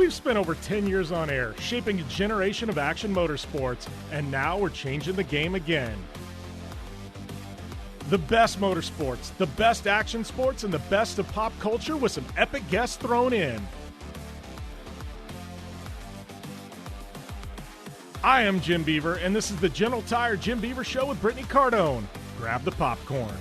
We've spent over 10 years on air, shaping a generation of action motorsports, and now we're changing the game again. The best motorsports, the best action sports, and the best of pop culture with some epic guests thrown in. I am Jim Beaver, and this is the General Tire Jim Beaver Show with Brittany Cardone. Grab the popcorn.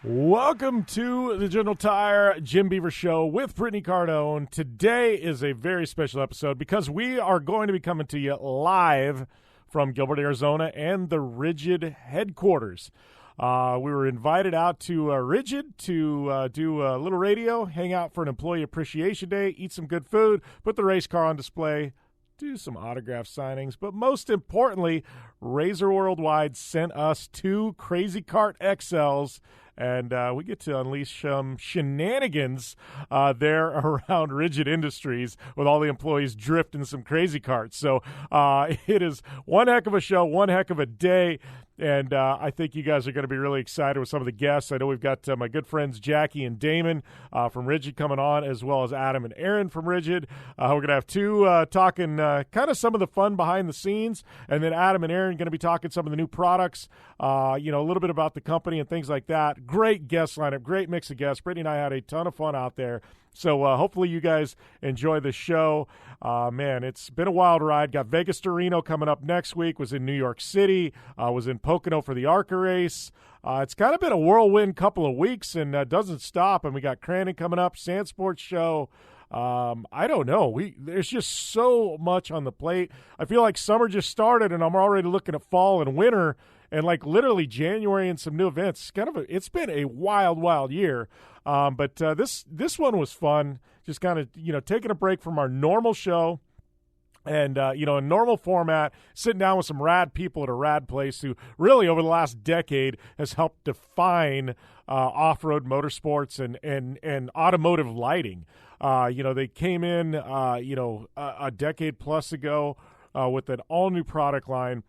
Welcome to the General Tire Jim Beaver Show with Brittany Cardone. Today is a very special episode because we are going to be coming to you live from Gilbert, Arizona and the Rigid headquarters. We were invited out to Rigid to do a little radio, hang out for an Employee Appreciation Day, eat some good food, put the race car on display, do some autograph signings, but most importantly, Razor Worldwide sent us 2 Crazy Kart XLs, and we get to unleash some shenanigans there around Rigid Industries with all the employees drifting some crazy karts. So it is one heck of a show, one heck of a day. And I think you guys are going to be really excited with some of the guests. I know we've got my good friends Jackie and Damon from Rigid coming on, as well as Adam and Aaron from Rigid. We're going to have 2 talking kind of some of the fun behind the scenes, and then Adam and Aaron going to be talking some of the new products, a little bit about the company and things like that. Great guest lineup, great mix of guests. Brittany and I had a ton of fun out there. So hopefully you guys enjoy the show. Man, it's been a wild ride. Got Vegas to Reno coming up next week. Was in New York City. Was in Pocono for the ARCA race. It's kind of been a whirlwind couple of weeks and doesn't stop. And we got Crandon coming up, Sand Sports Show. I don't know. There's just so much on the plate. I feel like summer just started and I'm already looking at fall and winter and like literally January and some new events. It's been a wild, wild year. But this one was fun. Just kind of, taking a break from our normal show and, a normal format, sitting down with some rad people at a rad place who really over the last decade has helped define off-road motorsports and automotive lighting. They came in, a decade plus ago with an all-new product line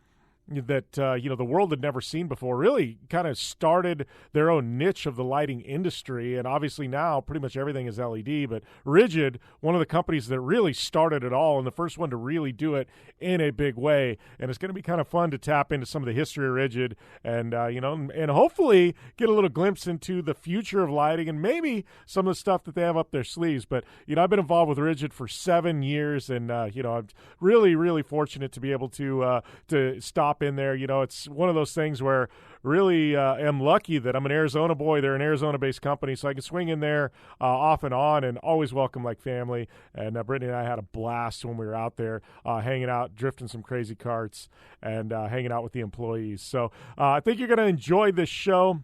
that, the world had never seen before, really kind of started their own niche of the lighting industry. And obviously now pretty much everything is LED, but Rigid, one of the companies that really started it all and the first one to really do it in a big way. And it's going to be kind of fun to tap into some of the history of Rigid and, and hopefully get a little glimpse into the future of lighting and maybe some of the stuff that they have up their sleeves. But, I've been involved with Rigid for 7 years and, I'm really, really fortunate to be able to stop in there. It's one of those things where really am lucky that I'm an Arizona boy. They're an Arizona-based company, so I can swing in there off and on and always welcome like family. And Brittany and I had a blast when we were out there hanging out, drifting some crazy karts, and hanging out with the employees. So I think you're going to enjoy this show.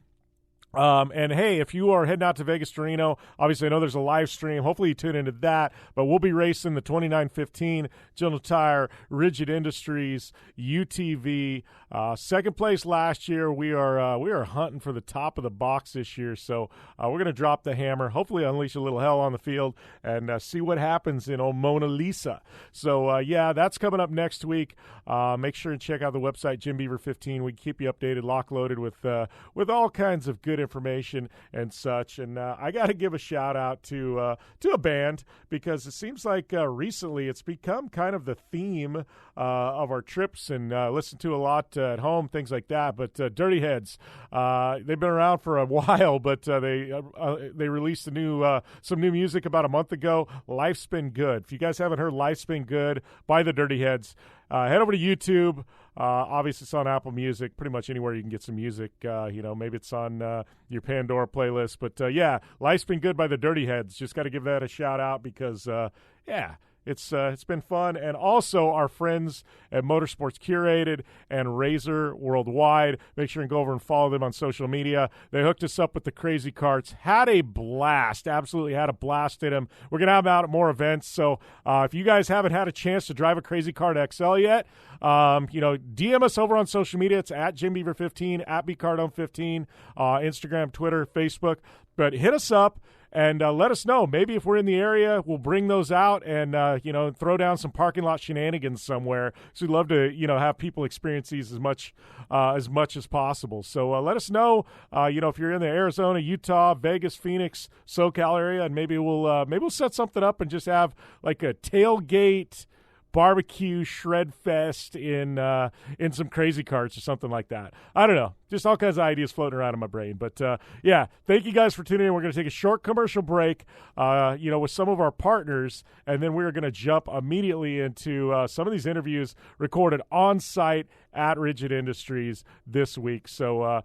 And hey, if you are heading out to Vegas to Reno, obviously I know there's a live stream. Hopefully you tune into that, but we'll be racing the 2915 General Tire Rigid Industries UTV. Second place last year. We are hunting for the top of the box this year. So, we're going to drop the hammer, hopefully unleash a little hell on the field and, see what happens in Mona Lisa. So, that's coming up next week. Make sure and check out the website, Jim Beaver 15. We keep you updated, lock loaded with all kinds of good information and such. And I got to give a shout out to a band because it seems like recently it's become kind of the theme of our trips and listen to a lot at home, things like that. But Dirty Heads, they've been around for a while, but they released some new music about a month ago. Life's Been Good. If you guys haven't heard Life's Been Good by the Dirty Heads, head over to YouTube. Obviously, it's on Apple Music, pretty much anywhere you can get some music. Maybe it's on your Pandora playlist. But, Life's Been Good by the Dirty Heads. Just got to give that a shout-out because, it's been fun. And also our friends at Motorsports Curated and Razor Worldwide. Make sure and go over and follow them on social media. They hooked us up with the crazy karts. Had a blast. Absolutely had a blast in them. We're going to have them out at more events. So if you guys haven't had a chance to drive a Crazy Kart XL yet, DM us over on social media. It's at JimBeaver15, at BCardone15, Instagram, Twitter, Facebook. But hit us up And let us know. Maybe if we're in the area, we'll bring those out and, throw down some parking lot shenanigans somewhere. So we'd love to, have people experience these as much as possible. So let us know, if you're in the Arizona, Utah, Vegas, Phoenix, SoCal area, and maybe we'll set something up and just have like a tailgate barbecue shred fest in some Crazy Carts or something like that. I don't know. Just all kinds of ideas floating around in my brain. But, thank you guys for tuning in. We're going to take a short commercial break, with some of our partners, and then we're going to jump immediately into some of these interviews recorded on site at Rigid Industries this week. So,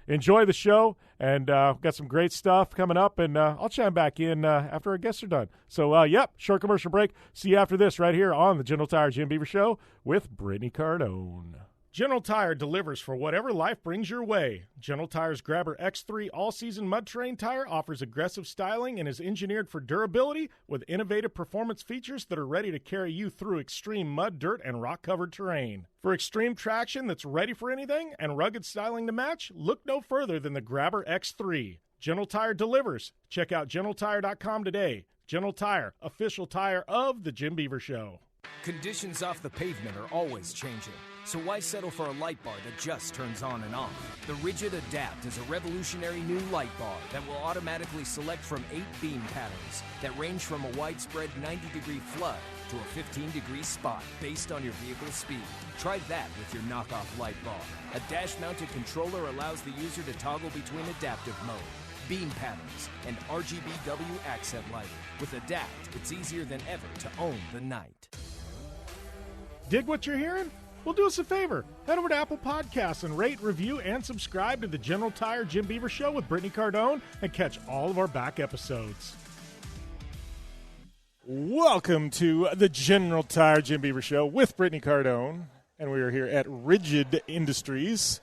enjoy the show, and we've got some great stuff coming up, and I'll chime back in after our guests are done. So, short commercial break. See you after this right here on the General Tire Jim Beaver Show with Brittany Cardone. General Tire delivers for whatever life brings your way. General Tire's Grabber X3 all-season mud terrain tire offers aggressive styling and is engineered for durability with innovative performance features that are ready to carry you through extreme mud, dirt, and rock-covered terrain. For extreme traction that's ready for anything and rugged styling to match, look no further than the Grabber X3. General Tire delivers. Check out GeneralTire.com today. General Tire, official tire of the Jim Beaver Show. Conditions off the pavement are always changing, so why settle for a light bar that just turns on and off? The Rigid Adapt is a revolutionary new light bar that will automatically select from 8 beam patterns that range from a widespread 90-degree flood to a 15-degree spot based on your vehicle's speed. Try that with your knockoff light bar. A dash-mounted controller allows the user to toggle between adaptive mode, beam patterns, and RGBW accent lighting. With Adapt, it's easier than ever to own the night. Dig what you're hearing? Well, do us a favor. Head over to Apple Podcasts and rate, review, and subscribe to the General Tire Jim Beaver Show with Brittany Cardone and catch all of our back episodes. Welcome to the General Tire Jim Beaver Show with Brittany Cardone, and we are here at Rigid Industries.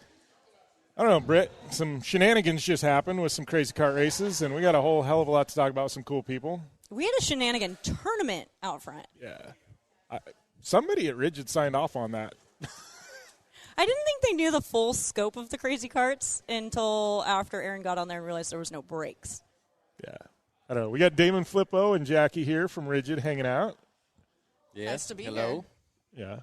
I don't know, Britt, some shenanigans just happened with some crazy kart races, and we got a whole hell of a lot to talk about with some cool people. We had a shenanigan tournament out front. Yeah. Somebody at Rigid signed off on that. I didn't think they knew the full scope of the crazy carts until after Aaron got on there and realized there was no brakes. Yeah. I don't know. We got Damon Flippo and Jackie here from Rigid hanging out. Yes. Nice to be Hello. here. Yeah.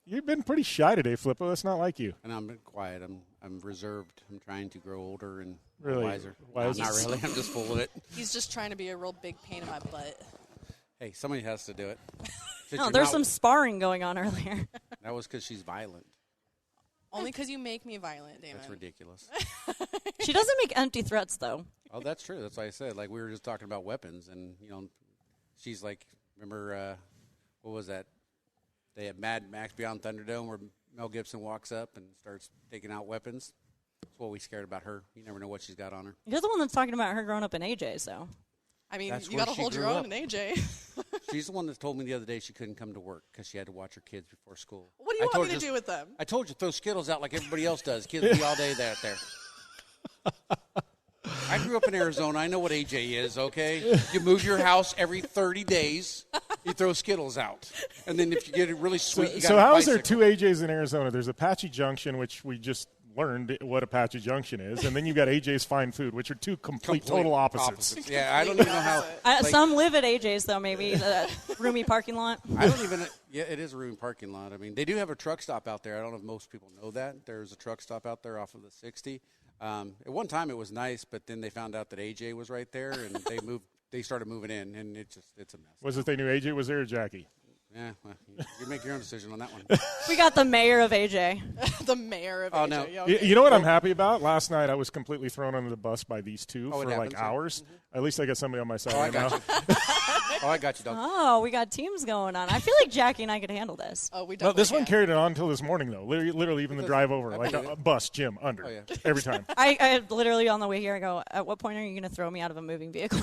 You've been pretty shy today, Flippo. That's not like you. And I'm quiet. I'm reserved. I'm trying to grow older and Really? wiser. Wiser? No, not really. I'm just full of it. He's just trying to be a real big pain in my butt. Hey, somebody has to do it. Oh, there's some sparring going on earlier. That was because she's violent. Only because you make me violent, Damon. That's ridiculous. She doesn't make empty threats, though. Oh, that's true. That's why I said. Like, we were just talking about weapons, and, she's like, remember, what was that? They had Mad Max Beyond Thunderdome where Mel Gibson walks up and starts taking out weapons. That's what we scared about her. You never know what she's got on her. You're the one that's talking about her growing up in AJ, so. I mean, That's you where got to she hold your grew own up. in AJ. She's the one that told me the other day she couldn't come to work because she had to watch her kids before school. What do you want me to do with them? I told you, throw Skittles out like everybody else does. Kids will be all day out there. I grew up in Arizona. I know what AJ is, okay? You move your house every 30 days. You throw Skittles out. And then if you get it really sweet, you got So a how is there bicycle. two AJs in Arizona? There's Apache Junction, which we just learned what Apache Junction is, and then you've got AJ's Fine Food, which are two complete total opposites. Yeah, I don't even know how. Some live at AJ's, though, maybe. The roomy parking lot. I don't even. Yeah, it is a roomy parking lot. I mean, they do have a truck stop out there. I don't know if most people know that. There's a truck stop out there off of the 60. At one time it was nice, but then they found out that AJ was right there, and they moved. They started moving in, and it's a mess. Was it they knew AJ was there or Jackie? Yeah, well, you make your own decision on that one. We got the mayor of AJ. The mayor of Oh, AJ. no. Okay. You know what I'm happy about? Last night I was completely thrown under the bus by these two Oh, it for like happens, yeah. hours. At least I got somebody on my side Oh, I right now. got you. Oh, I got you, dog. Oh, we got teams going on. I feel like Jackie and I could handle this. Oh, we No, definitely this one can. carried it on until this morning, though. Literally even the drive over. Like a bus, Jim, under. Oh, yeah. Every time. I literally on the way here, I go, at what point are you going to throw me out of a moving vehicle?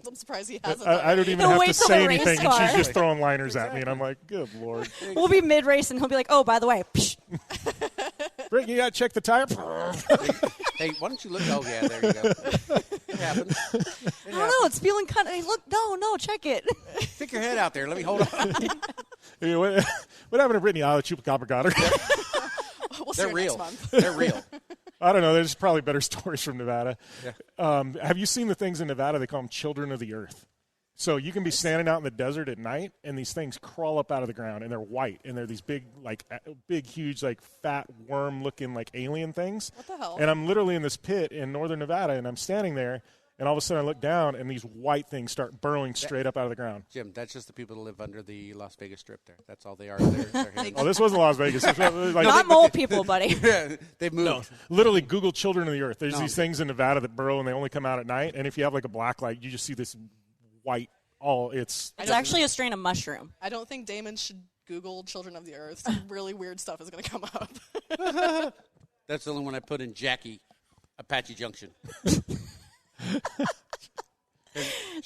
I'm surprised he hasn't. I don't even He'll have wait to till say the race anything, and she's car. just throwing liners at me, and I'm like, good Lord. We'll be mid-race, and he'll be like, oh, by the way, psh. Britt, you got to check the tire? Hey, why don't you look? Oh, yeah, there you go. It happens. I don't know, it's feeling kind of, hey, look, no, check it. Stick your head out there. Let me hold on. Hey, what happened to Brittany? Oh, the Chupacabra got her. We'll see They're her real. next month. They're real. I don't know. There's probably better stories from Nevada. Yeah. Have you seen the things in Nevada? They call them children of the earth. So you can be standing out in the desert at night, and these things crawl up out of the ground, and they're white, and they're these big, huge, like fat worm-looking, like alien things. What the hell? And I'm literally in this pit in northern Nevada, and I'm standing there, and all of a sudden I look down, and these white things start burrowing straight up out of the ground. Jim, that's just the people that live under the Las Vegas Strip there. That's all they are. They're Oh, this wasn't Las Vegas. This was, like, Not mole people, buddy. yeah, they've moved. no, literally Google children of the earth. There's No. these things in Nevada that burrow, and they only come out at night. And if you have like a black light, you just see this white. It's actually a strain of mushroom. I don't think Damon should Google Children of the Earth. Some really weird stuff is going to come up. That's the only one I put in Jackie, Apache Junction.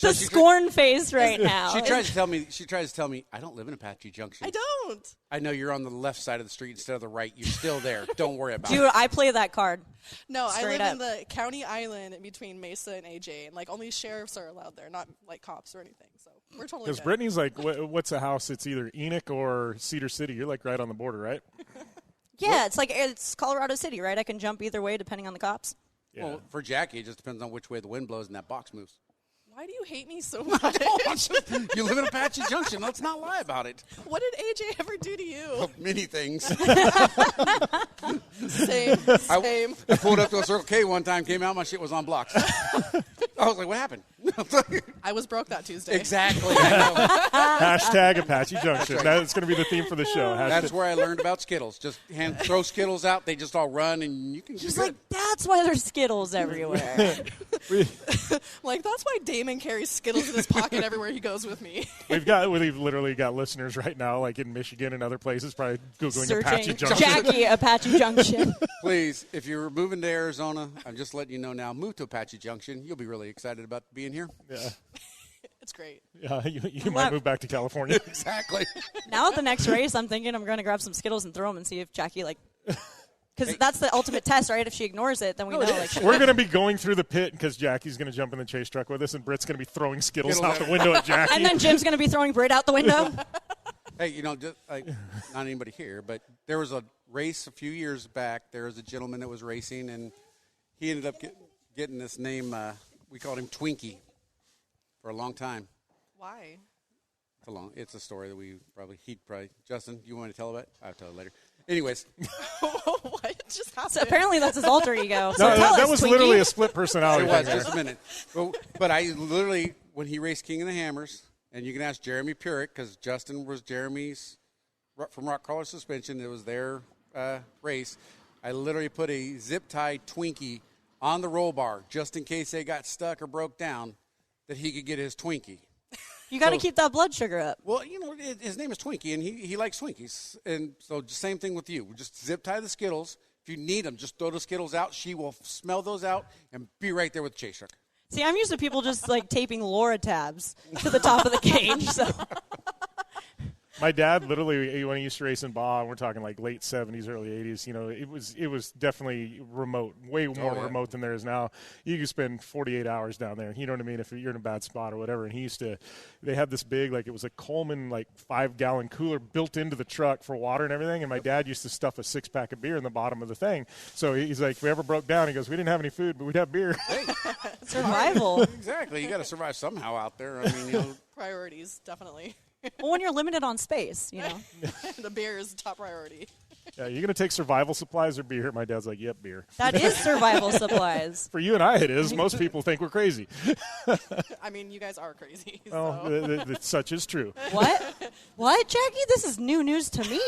The scorn face right now. She tries to tell me, I don't live in Apache Junction. I don't. I know you're on the left side of the street instead of the right. You're still there. Don't worry about Dude, it. I play that card. No, I Straight live up. in the county island in between Mesa and AJ, and like only sheriffs are allowed there, not like cops or anything. So we're totally Because good. Brittany's like, what's a house? It's either Enoch or Cedar City. You're like right on the border, right? Yeah, it's Colorado City, right? I can jump either way depending on the cops. Yeah. Well, for Jackie, it just depends on which way the wind blows and that box moves. Why do you hate me so much? You live in Apache Junction. Let's not lie about it. What did AJ ever do to you? Many things. Same. I pulled up to a Circle K one time, came out, my shit was on blocks. I was like, what happened? I was broke that Tuesday. Exactly. I know. Hashtag Apache Junction. That's going to be the theme for the show. That's where I learned about Skittles. Just throw Skittles out. They just all run, and you can She's do like, that's why there's Skittles everywhere. Like, that's why Damon carries Skittles in his pocket everywhere he goes with me. We've literally got listeners right now, like in Michigan and other places, probably Googling Apache Searching Junction. Jackie, Apache Junction. Please, if you're moving to Arizona, I'm just letting you know now, move to Apache Junction. You'll be really excited about being here. Yeah. It's great. Yeah, you might move back to California. Exactly. Now at the next race, I'm thinking I'm going to grab some Skittles and throw them and see if Jackie, because that's the ultimate test, right? If she ignores it, then we know, We're going to be going through the pit because Jackie's going to jump in the chase truck with us, and Britt's going to be throwing Skittles out the window at Jackie. and then Jim's going to be throwing Britt out the window. Hey, just like, not anybody here, but there was a race a few years back. There was a gentleman that was racing, and he ended up getting this name. We called him Twinkie for a long time. Why? It's a story that he'd probably. Justin, you want to tell about it? I'll tell it later. Anyways. What just happened? So apparently that's his alter ego. So No, tell that us, was Twinkie. literally a split personality. It was, thing there. just a minute. But I literally, when he raced King of the Hammers, and you can ask Jeremy Purick, because Justin was Jeremy's from Rock Crawler Suspension. It was their race. I literally put a zip-tied Twinkie on the roll bar just in case they got stuck or broke down, that he could get his Twinkie. You got to keep that blood sugar up. Well, his name is Twinkie, and he likes Twinkies. And so same thing with you. Just zip-tie the Skittles. If you need them, just throw the Skittles out. She will smell those out and be right there with the chase truck. See, I'm used to people just taping Laura tabs to the top of the cage. So My dad literally, when he used to race in Baja, we're talking like late 70s, early 80s, it was definitely remote, way more remote than there is now. You could spend 48 hours down there, you know what I mean, if you're in a bad spot or whatever. And they had this big, it was a Coleman, 5-gallon cooler built into the truck for water and everything. And my dad used to stuff a 6-pack of beer in the bottom of the thing. So he's like, if we ever broke down, he goes, we didn't have any food, but we'd have beer. survival. Exactly. You got to survive somehow out there. I mean, Priorities, definitely. Well, when you're limited on space, The beer is top priority. Yeah, you're going to take survival supplies or beer? My dad's like, yep, beer. That is survival supplies. For you and I, it is. Most people think we're crazy. I mean, you guys are crazy. Oh, such is true. What? What, Jackie? This is new news to me.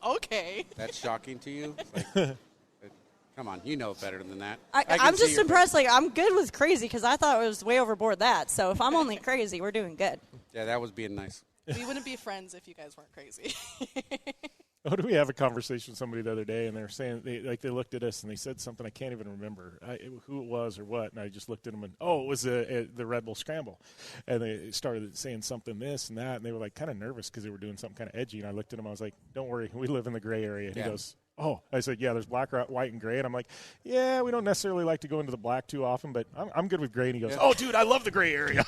Okay. that's shocking to you? It's like, come on, you know better than that. I'm just impressed. I'm good with crazy because I thought it was way overboard that. So if I'm only crazy, we're doing good. Yeah, that was being nice. We wouldn't be friends if you guys weren't crazy. Oh, did we have a conversation with somebody the other day, and they were saying, they looked at us, and they said something I can't even remember who it was or what, and I just looked at them, and, it was the Red Bull Scramble. And they started saying something this and that, and they were, kind of nervous because they were doing something kind of edgy, and I looked at them, I was like, don't worry, we live in the gray area. And he goes, oh. I said, yeah, there's black, white, and gray. And I'm like, yeah, we don't necessarily like to go into the black too often, but I'm good with gray. And he goes, oh, dude, I love the gray area.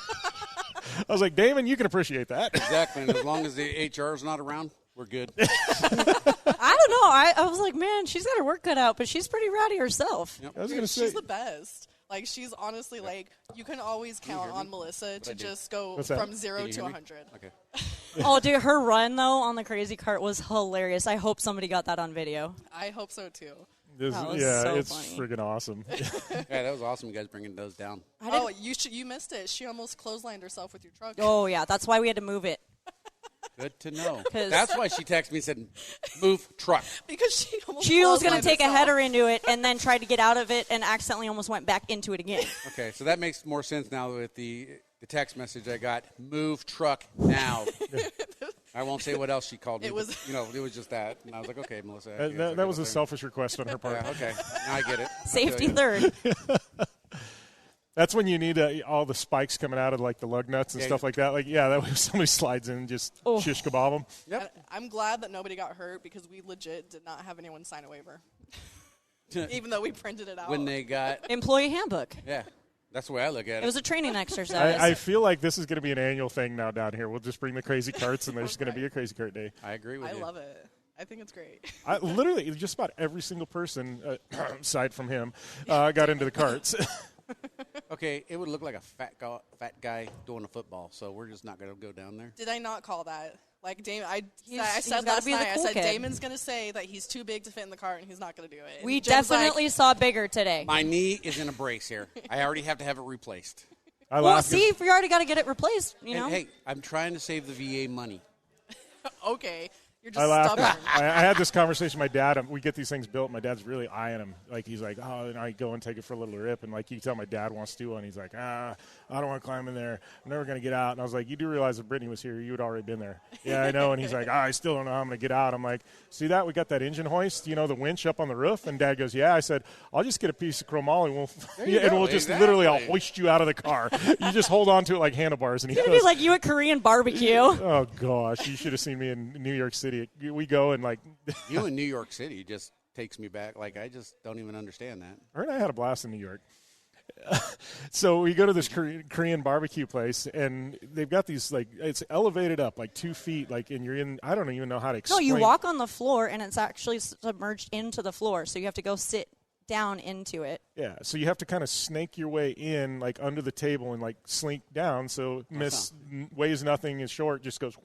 I was like, Damon, you can appreciate that. Exactly, and as long as the HR is not around, We're good. I don't know. I was like, man, she's got her work cut out, but she's pretty rowdy herself. Yep. I was going to say. She's the best. Like, she's honestly, like, you can always count on Melissa to just go What's that? from 0 to Can you hear me? 100. Okay. Oh, dude, her run, though, on the crazy cart was hilarious. I hope somebody got that on video. I hope so, too. That was yeah, so it's funny. friggin' awesome. Yeah, that was awesome. You guys bringing those down. Oh, you missed it. She almost clotheslined herself with your truck. Oh, yeah, that's why we had to move it. Good to know. 'Cause- That's why she texted me and said, "Move truck." Because she almost She was going to clotheslined take a herself. header into it and then tried to get out of it and accidentally almost went back into it again. Okay, so that makes more sense now with the text message I got. Move truck now. I won't say what else she called me. It was- but, it was just that, and I was like, okay, Melissa. I guess I'll that go was a with her. selfish request on her part. Yeah, okay, now I get it. I Safety feel you. third. That's when you need all the spikes coming out of like the lug nuts and Yeah. stuff like that. Like, yeah, that way if somebody slides in and just shish kebab them. Yep. And I'm glad that nobody got hurt because we legit did not have anyone sign a waiver. Even though we printed it out. When they got, Employee handbook. yeah, that's the way I look at It it. was a training exercise. I feel like this is going to be an annual thing now down here. We'll just bring the crazy carts and there's going to be a crazy cart day. I agree with I you. love it. I think it's great. Literally, just about every single person, aside from him, got into the carts. Okay, it would look like a fat guy doing a football, so we're just not going to go down there. Did I not call that? Like, Damon, He's I said gotta last be the night, cool I said kid. Damon's going to say that he's too big to fit in the cart and he's not going to do it. And We Jim's like, definitely saw bigger today. My knee is in a brace here. I already have to have it replaced. I Well, laughed 'cause- see, if we already got to get it replaced, you know. And, hey, I'm trying to save the VA money. okay, you're I just laughed. stubborn. I had this conversation with my dad. We get these things built. My dad's really eyeing them. Like, he's like, oh, and I go and take it for a little rip. And, like, you can tell my dad wants to do one. He's like, I don't want to climb in there. I'm never going to get out. And I was like, you do realize if Brittany was here, you would already been there. Yeah, I know. And he's like, I still don't know how I'm going to get out. I'm like, see that? We got that engine hoist, the winch up on the roof. And Dad goes, yeah. I said, I'll just get a piece of chromoly and we'll just literally, I'll hoist you out of the car. You just hold on to it like handlebars. And he It's gonna goes, be like you at Korean barbecue. oh, gosh, you should have seen me in New York City. We go and, like, You in New York City just takes me back. Like, I just don't even understand that. her and I had a blast in New York. So we go to this Korean barbecue place, and they've got these, like, it's elevated up like 2 feet, like, and you're in, I don't even know how to No, explain. you walk on the floor and it's actually submerged into the floor, so you have to go sit down into it. Yeah, so you have to kind of snake your way in, like, under the table and, like, slink down. So weighs nothing, is short, just goes.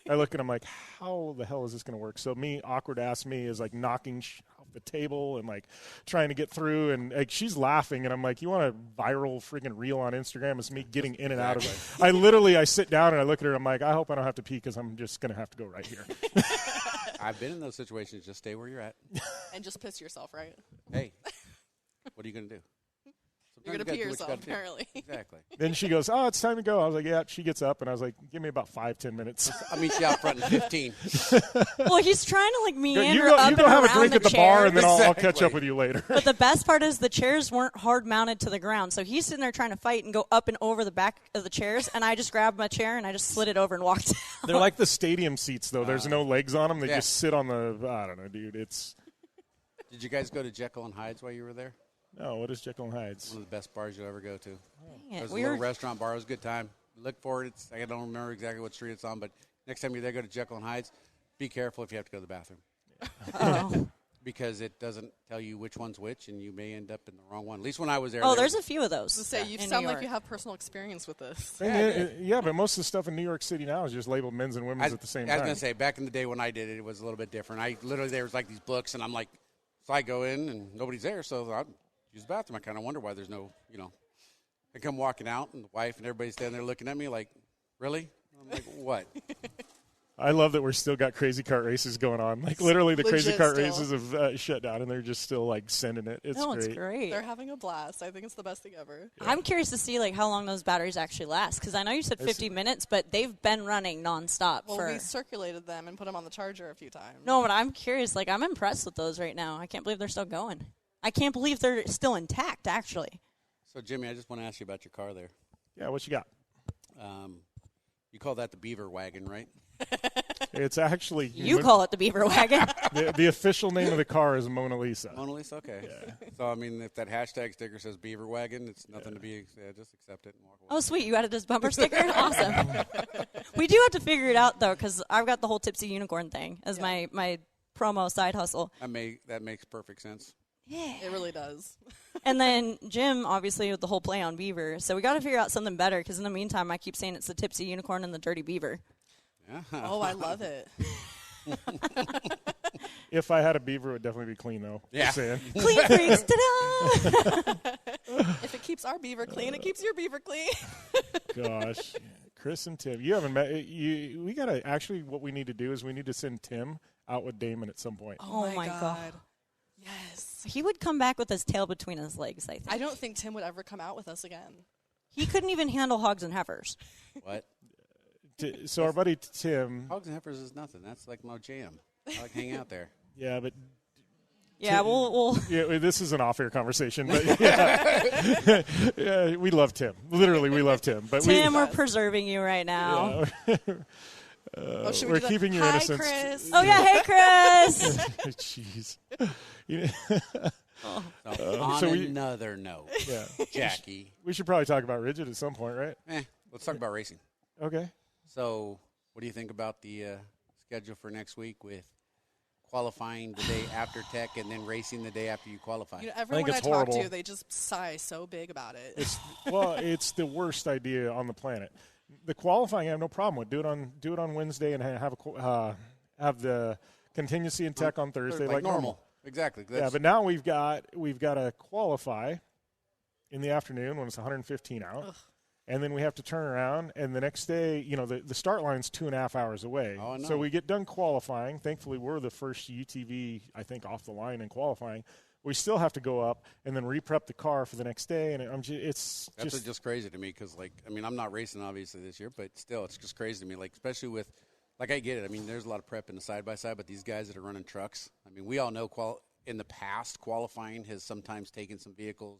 I look and I'm like, how the hell is this going to work? So awkward ass me is like knocking off the table and like trying to get through, and like she's laughing, and I'm like, you want a viral freaking reel on Instagram? It's me getting in and out of it. I sit down and I look at her. I'm like, I hope I don't have to pee because I'm just going to have to go right here. I've been in those situations. Just stay where you're at. And just piss yourself, right? Hey, what are you going to do? You're going to pee yourself, apparently. Exactly. Then she goes, oh, it's time to go. I was like, yeah. She gets up, and I was like, give me about 5-10 minutes. I mean, she out front in 15. Well, he's trying to like meander You go up and have a around drink the at the bar, and then chairs. I'll catch Exactly. up with you later. But the best part is the chairs weren't hard mounted to the ground, so he's sitting there trying to fight and go up and over the back of the chairs, and I just grabbed my chair and I just slid it over and walked out. They're like the stadium seats, though. There's no legs on them. They yeah. just sit on the, I don't know, dude. Did you guys go to Jekyll and Hyde's while you were there? No, what is Jekyll and Hyde's? One of the best bars you'll ever go to. Dang It it. was a We little were, restaurant bar. It was a good time. Look for it. I don't remember exactly what street it's on, but next time you're there, go to Jekyll and Hyde's. Be careful if you have to go to the bathroom. oh. Because it doesn't tell you which one's which, and you may end up in the wrong one. At least when I was there. Oh, there- there's a few of those. To say, you in sound New like York. you have personal experience with this. Yeah, but most of the stuff in New York City now is just labeled men's and women's at the same I was time. going to say, back in the day when I did it, it was a little bit different. I literally, there was like these books, and I'm like, so I go in, and nobody's there, so I use the bathroom. I kind of wonder why there's no, I come walking out, and the wife and everybody's standing there looking at me like, really? I'm like, what? I love that we're still got crazy kart races going on. Like, literally, the crazy Legit kart still. races have shut down, and they're just still, like, sending it. It's No, great. it's great. They're having a blast. I think it's the best thing ever. I'm curious to see like how long those batteries actually last, because I know you said 50 minutes, but they've been running nonstop Well, for. we circulated them and put them on the charger a few times. No, but I'm curious. Like, I'm impressed with those right now. I can't believe they're still going. I can't believe they're still intact, actually. So, Jimmy, I just want to ask you about your car there. Yeah, what you got? You call that the beaver wagon, right? It's actually You call it the Beaver Wagon. the official name of the car is Mona Lisa. Mona Lisa, okay. Yeah. So I mean, if that hashtag sticker says Beaver Wagon, it's nothing to be. Just accept it and walk away. Oh, sweet. You added this bumper sticker? Awesome. We do have to figure it out, though, because I've got the whole Tipsy Unicorn thing as my promo side hustle. That makes perfect sense. Yeah. It really does. And then Jim, obviously, with the whole play on Beaver. So we got to figure out something better, because in the meantime, I keep saying it's the Tipsy Unicorn and the Dirty Beaver. Yeah. Oh, I love it. If I had a beaver, it would definitely be clean, though. Yeah. Just saying. Clean freaks, ta-da! If it keeps our beaver clean, it keeps your beaver clean. Gosh. Chris and Tim, you haven't met. We got to actually, what we need to do is we need to send Tim out with Damon at some point. Oh, my God. Yes. He would come back with his tail between his legs, I think. I don't think Tim would ever come out with us again. He couldn't even handle hogs and heifers. What? So our buddy Tim. Hogs and heifers is nothing. That's like my jam. I like hanging out there. Yeah, but. Yeah, we'll Yeah, this is an off-air conversation, but yeah. Yeah, we love Tim. Literally, we love Tim. But Tim, we're preserving you right now. Yeah. Should We're keeping your innocence. Chris. Oh, yeah, hey, Chris. Jeez. On another note, Yeah. Jackie. We should probably talk about Rigid at some point, right? Let's talk about racing. Okay. So, what do you think about the schedule for next week with qualifying the day after Tech and then racing the day after you qualify? You know, everyone I it's talk horrible. to, they just sigh so big about it. It's the worst idea on the planet. The qualifying, I have no problem with. Do it on Wednesday and have the contingency and Tech on Thursday, like normal. Exactly. Yeah, but now we've got to qualify in the afternoon when it's 115 out. Ugh. And then we have to turn around, and the next day, the start line's 2.5 hours away. Oh, no. So we get done qualifying. Thankfully, we're the first UTV, I think, off the line in qualifying. We still have to go up and then re-prep the car for the next day, and it's just crazy to me because, I'm not racing obviously this year, but still, it's just crazy to me. Like, especially with, I get it. I mean, there's a lot of prep in the side-by-side, but these guys that are running trucks, we all know in the past qualifying has sometimes taken some vehicles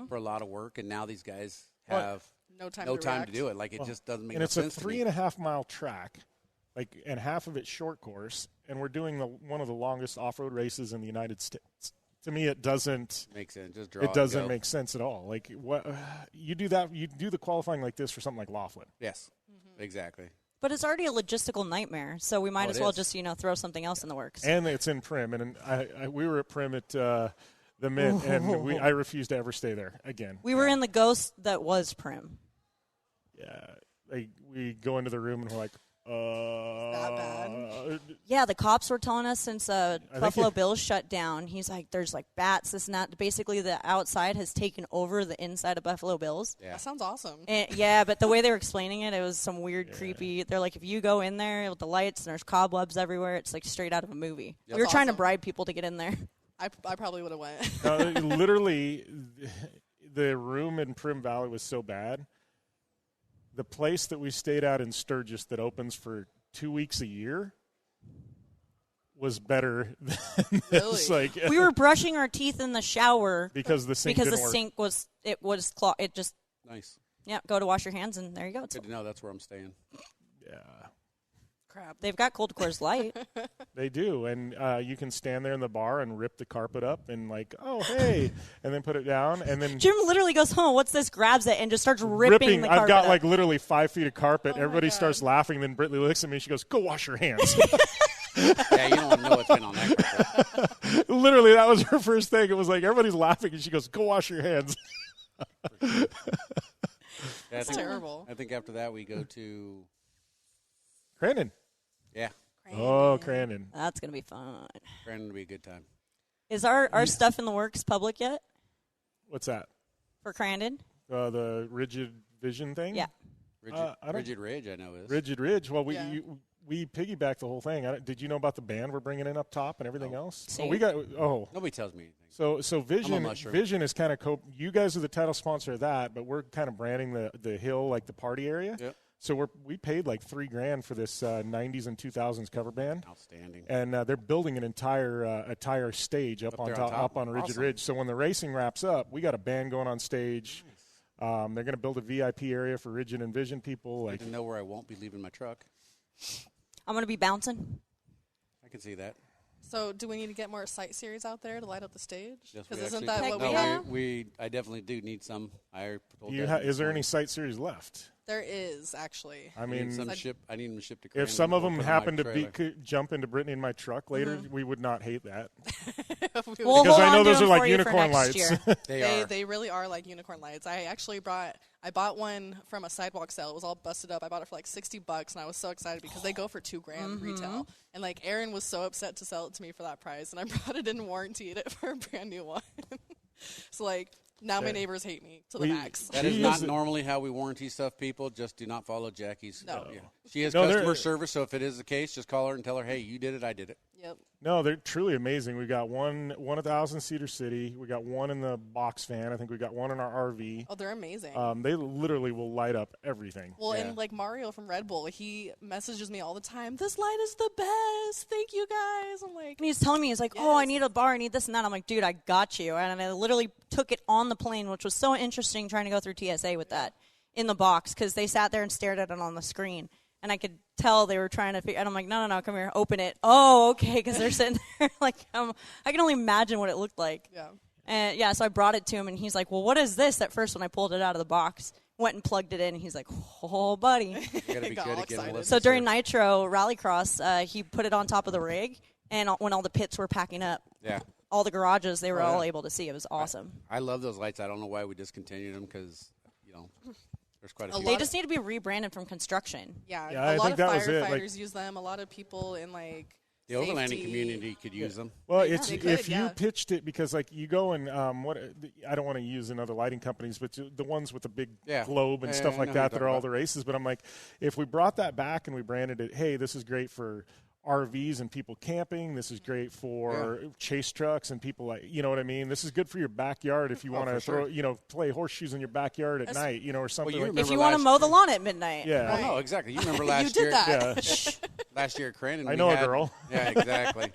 for a lot of work, and now these guys have no time to do it. Like, it just doesn't make no sense. And it's a 3.5 mile track, and half of it's short course, and we're doing one of the longest off-road races in the United States. To me, it doesn't make sense. It doesn't make sense at all. Like, what you do that? You do the qualifying like this for something like Laughlin. Yes, exactly. But it's already a logistical nightmare, so we might as well just throw something else in the works. And it's in Prim, and we were at Prim at the Mint, and I refused to ever stay there again. We were in the Ghost that was Prim. Yeah, we go into the room and we're like, that bad? Yeah, the cops were telling us since Buffalo Bills shut down, he's like, there's bats, this and that. Basically, the outside has taken over the inside of Buffalo Bills. Yeah. That sounds awesome. Yeah, but the way they were explaining it, it was some weird, creepy. They're like, if you go in there with the lights and there's cobwebs everywhere, it's like straight out of a movie. We were trying to bribe people to get in there. I probably would have went. Literally, the room in Prim Valley was so bad. The place that we stayed at in Sturgis that opens for 2 weeks a year was better than this. Really? We were brushing our teeth in the shower because the sink didn't work. Sink was it just nice. Yeah, go to wash your hands and there you go. Good to know that's where I'm staying. Yeah. Crap. They've got Cold Coors Light. They do, and you can stand there in the bar and rip the carpet up and oh, hey, and then put it down, and then Jim literally goes, what's this, grabs it, and just starts ripping the carpet I've got up. Literally 5 feet of carpet. Everybody starts laughing, then Brittany looks at me and she goes, go wash your hands. Yeah, you don't want to know what's been on that carpet. Literally, that was her first thing. It was everybody's laughing, and she goes, go wash your hands. That's terrible. I think after that we go to Crandon. Yeah. Oh, Crandon. That's going to be fun. Crandon will be a good time. Is our stuff in the works public yet? What's that? For Crandon? The Rigid Vision thing? Yeah. Rigid Ridge, I know is. Rigid Ridge. Well, we piggybacked the whole thing. Did you know about the band we're bringing in up top and everything else? See? Nobody tells me anything. So Vision is kind of you guys are the title sponsor of that, but we're kind of branding the hill like the party area. Yep. So we paid $3,000 for this 90s and 2000s cover band. Outstanding. And they're building an entire stage up on top on Rigid Ridge. So when the racing wraps up, we got a band going on stage. Nice. They're going to build a VIP area for Rigid and Vision people. Good to know where I won't be leaving my truck. I'm going to be bouncing. I can see that. So, do we need to get more sight series out there to light up the stage? Yes, Because we isn't actually- that what No, we have? I definitely do need some. I told Is Devin there this any sight series left? There is, actually. I morning. mean, I need them shipped to if Crandon some of or them put in my happen to trailer. jump into Brittany in my truck later, we would not hate that. We'll Because hold I know on to those them are like for you for unicorn next lights. year. They really are like unicorn lights. I actually I bought one from a sidewalk sale. It was all busted up. I bought it for like $60, and I was so excited because they go for $2,000 retail. And like Aaron was so upset to sell it to me for that price, and I brought it in and warranted it for a brand new one. So like now my neighbors hate me to the max. That is not normally how we warranty stuff, people. Just do not follow Jackie's. No. Yeah. She has No, customer service, so if it is the case, just call her and tell her, hey, you did it, I did it. Yep. No, they're truly amazing. We got one at the House in Cedar City. We got one in the box fan. I think we got one in our RV. Oh, they're amazing. They literally will light up everything. Well, and like Mario from Red Bull, he messages me all the time. This light is the best. Thank you guys. I'm like, And he's telling me, he's like, oh, I Yes. need a bar, I need this and that. I'm like, dude, I got you. And I literally took it on the plane, which was so interesting trying to go through TSA with that in the box because they sat there and stared at it on the screen. And I could tell they were trying to figure, and I'm like, no, come here, open it. Oh, okay, because they're sitting there like, I can only imagine what it looked like. yeah. And yeah, so I brought it to him, and he's like, well, what is this? At first, when I pulled it out of the box, went and plugged it in, and he's like, oh, buddy. You got to be Got all good at getting excited. listeners. So during Nitro Rallycross, he put it on top of the rig, and when all the pits were packing up, Yeah. all the garages, they were Oh, yeah. all able to see. It was awesome. I love those lights. I don't know why we discontinued them because, there's quite a A few. They lot just need to be rebranded from construction. Yeah, Yeah, I a lot think of that was it, firefighters like- use them. A lot of people in like The overlanding safety. community could use them. Well, Yeah, it's they could, if you yeah. pitched it because like you go and I don't want to use another lighting companies, but the ones with the big Yeah. globe and Yeah, stuff I like know who that you're that are talking all about. the races. But I'm like, if we brought that back and we branded it, hey, this is great for RVs and people camping. This is great for chase trucks and people like, you know what I mean? This is good for your backyard if you want to for sure. throw, play horseshoes in your backyard at night, or something you like remember If you want to last mow the year- lawn at midnight. Yeah. Oh, no, exactly. You remember last You did year? that. Yeah. Last year at Crandon, I we know a had- girl. Yeah, exactly.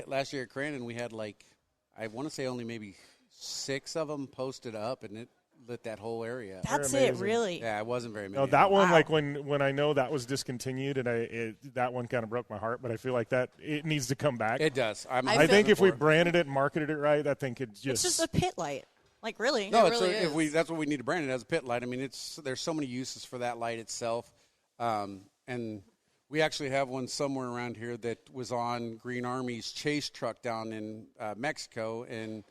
Last year at Crandon, we had I want to say only maybe 6 of them posted up, and it lit that whole area. That's They're it, amazing. really. Yeah, it wasn't very many. No, that one, Wow. like when I know that was discontinued, and that one kind of broke my heart. But I feel like that it needs to come back. It does. I'm I think if we for it. branded it and marketed it right, that thing could It's just. just a pit light. Like, really. No, It it's really if we is. that's what we need to brand it as a pit light. I mean, there's so many uses for that light itself, and we actually have one somewhere around here that was on Green Army's chase truck down in Mexico, and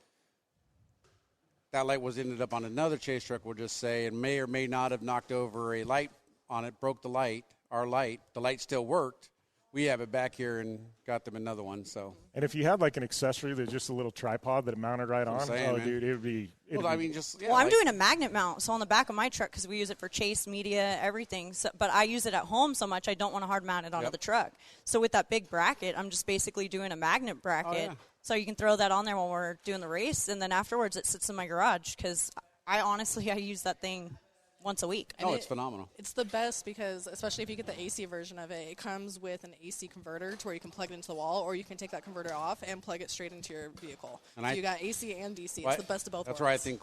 that light ended up on another chase truck. We'll just say, and may or may not have knocked over a light on it, broke the light. Our light, the light still worked. We have it back here and got them another one. So, And if you had like an accessory that's just a little tripod that it mounted right on, I'm saying, man. dude, it would be. well, I mean, just yeah, Well, I'm like- doing a magnet mount, so on the back of my truck, because we use it for chase, media, everything. So, but I use it at home so much I don't want to hard mount it onto Yep. the truck. So with that big bracket, I'm just basically doing a magnet bracket. yeah. So you can throw that on there when we're doing the race, and then afterwards it sits in my garage, because I use that thing once a week. Oh, And it's phenomenal. It's the best because, especially if you get the AC version of it, it comes with an AC converter to where you can plug it into the wall, or you can take that converter off and plug it straight into your vehicle. And So I- you got AC and DC. Well, It's the best of both That's worlds. why I think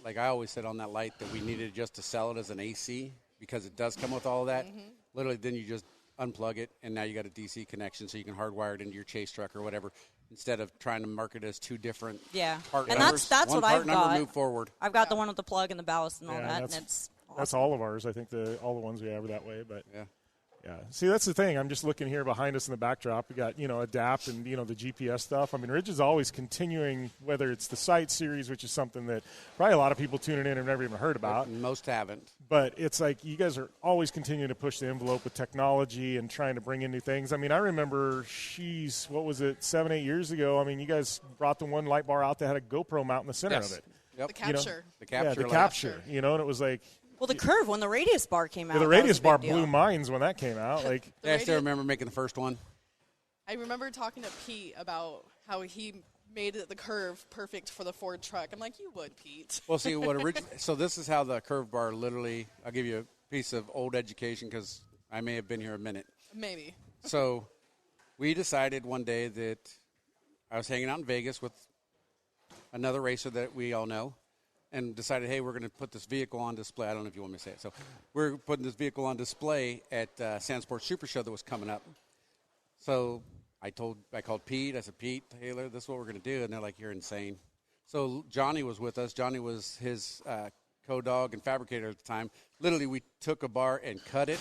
like I always said on that light that we needed just to sell it as an AC because it does come with all of that. Mm-hmm. Literally, then you just unplug it, and now you got a DC connection, so you can hardwire it into your chase truck or whatever, instead of trying to market it as 2 different Yeah. part And numbers. that's One what part I've number, got. move forward. I've got the one with the plug and the ballast and all Yeah, that, that's- and it's awesome. That's all of ours. I think all the ones we have are that way. But Yeah. yeah, see, that's the thing. I'm just looking here behind us in the backdrop. We got Adapt and the GPS stuff. I mean, Ridge is always continuing, whether it's the Sight series, which is something that probably a lot of people tuning in have never even heard about. Most haven't. But it's like you guys are always continuing to push the envelope with technology and trying to bring in new things. I mean, I remember, what was it, 7-8 years ago? I mean, you guys brought the one light bar out that had a GoPro mount in the center Yes. of it. Yep. The capture. The capture. Yeah, the light. capture. And it was like Well, the curve, when the radius bar came out, the that was radius a big bar deal. blew minds when that came out. Like, The Yeah, I still radio- remember making the first one. I remember talking to Pete about how he made the curve perfect for the Ford truck. I'm like, you would, Pete. Well, see, so this is how the curve bar literally, I'll give you a piece of old education because I may have been here a minute. Maybe. So we decided one day that I was hanging out in Vegas with another racer that we all know, and decided, hey, we're going to put this vehicle on display. I don't know if you want me to say it. So we're putting this vehicle on display at Sandsport Super Show that was coming up. So I called Pete. I said, Pete, Taylor, this is what we're going to do. And they're like, you're insane. So Johnny was with us. Johnny was his co-dog and fabricator at the time. Literally, we took a bar and cut it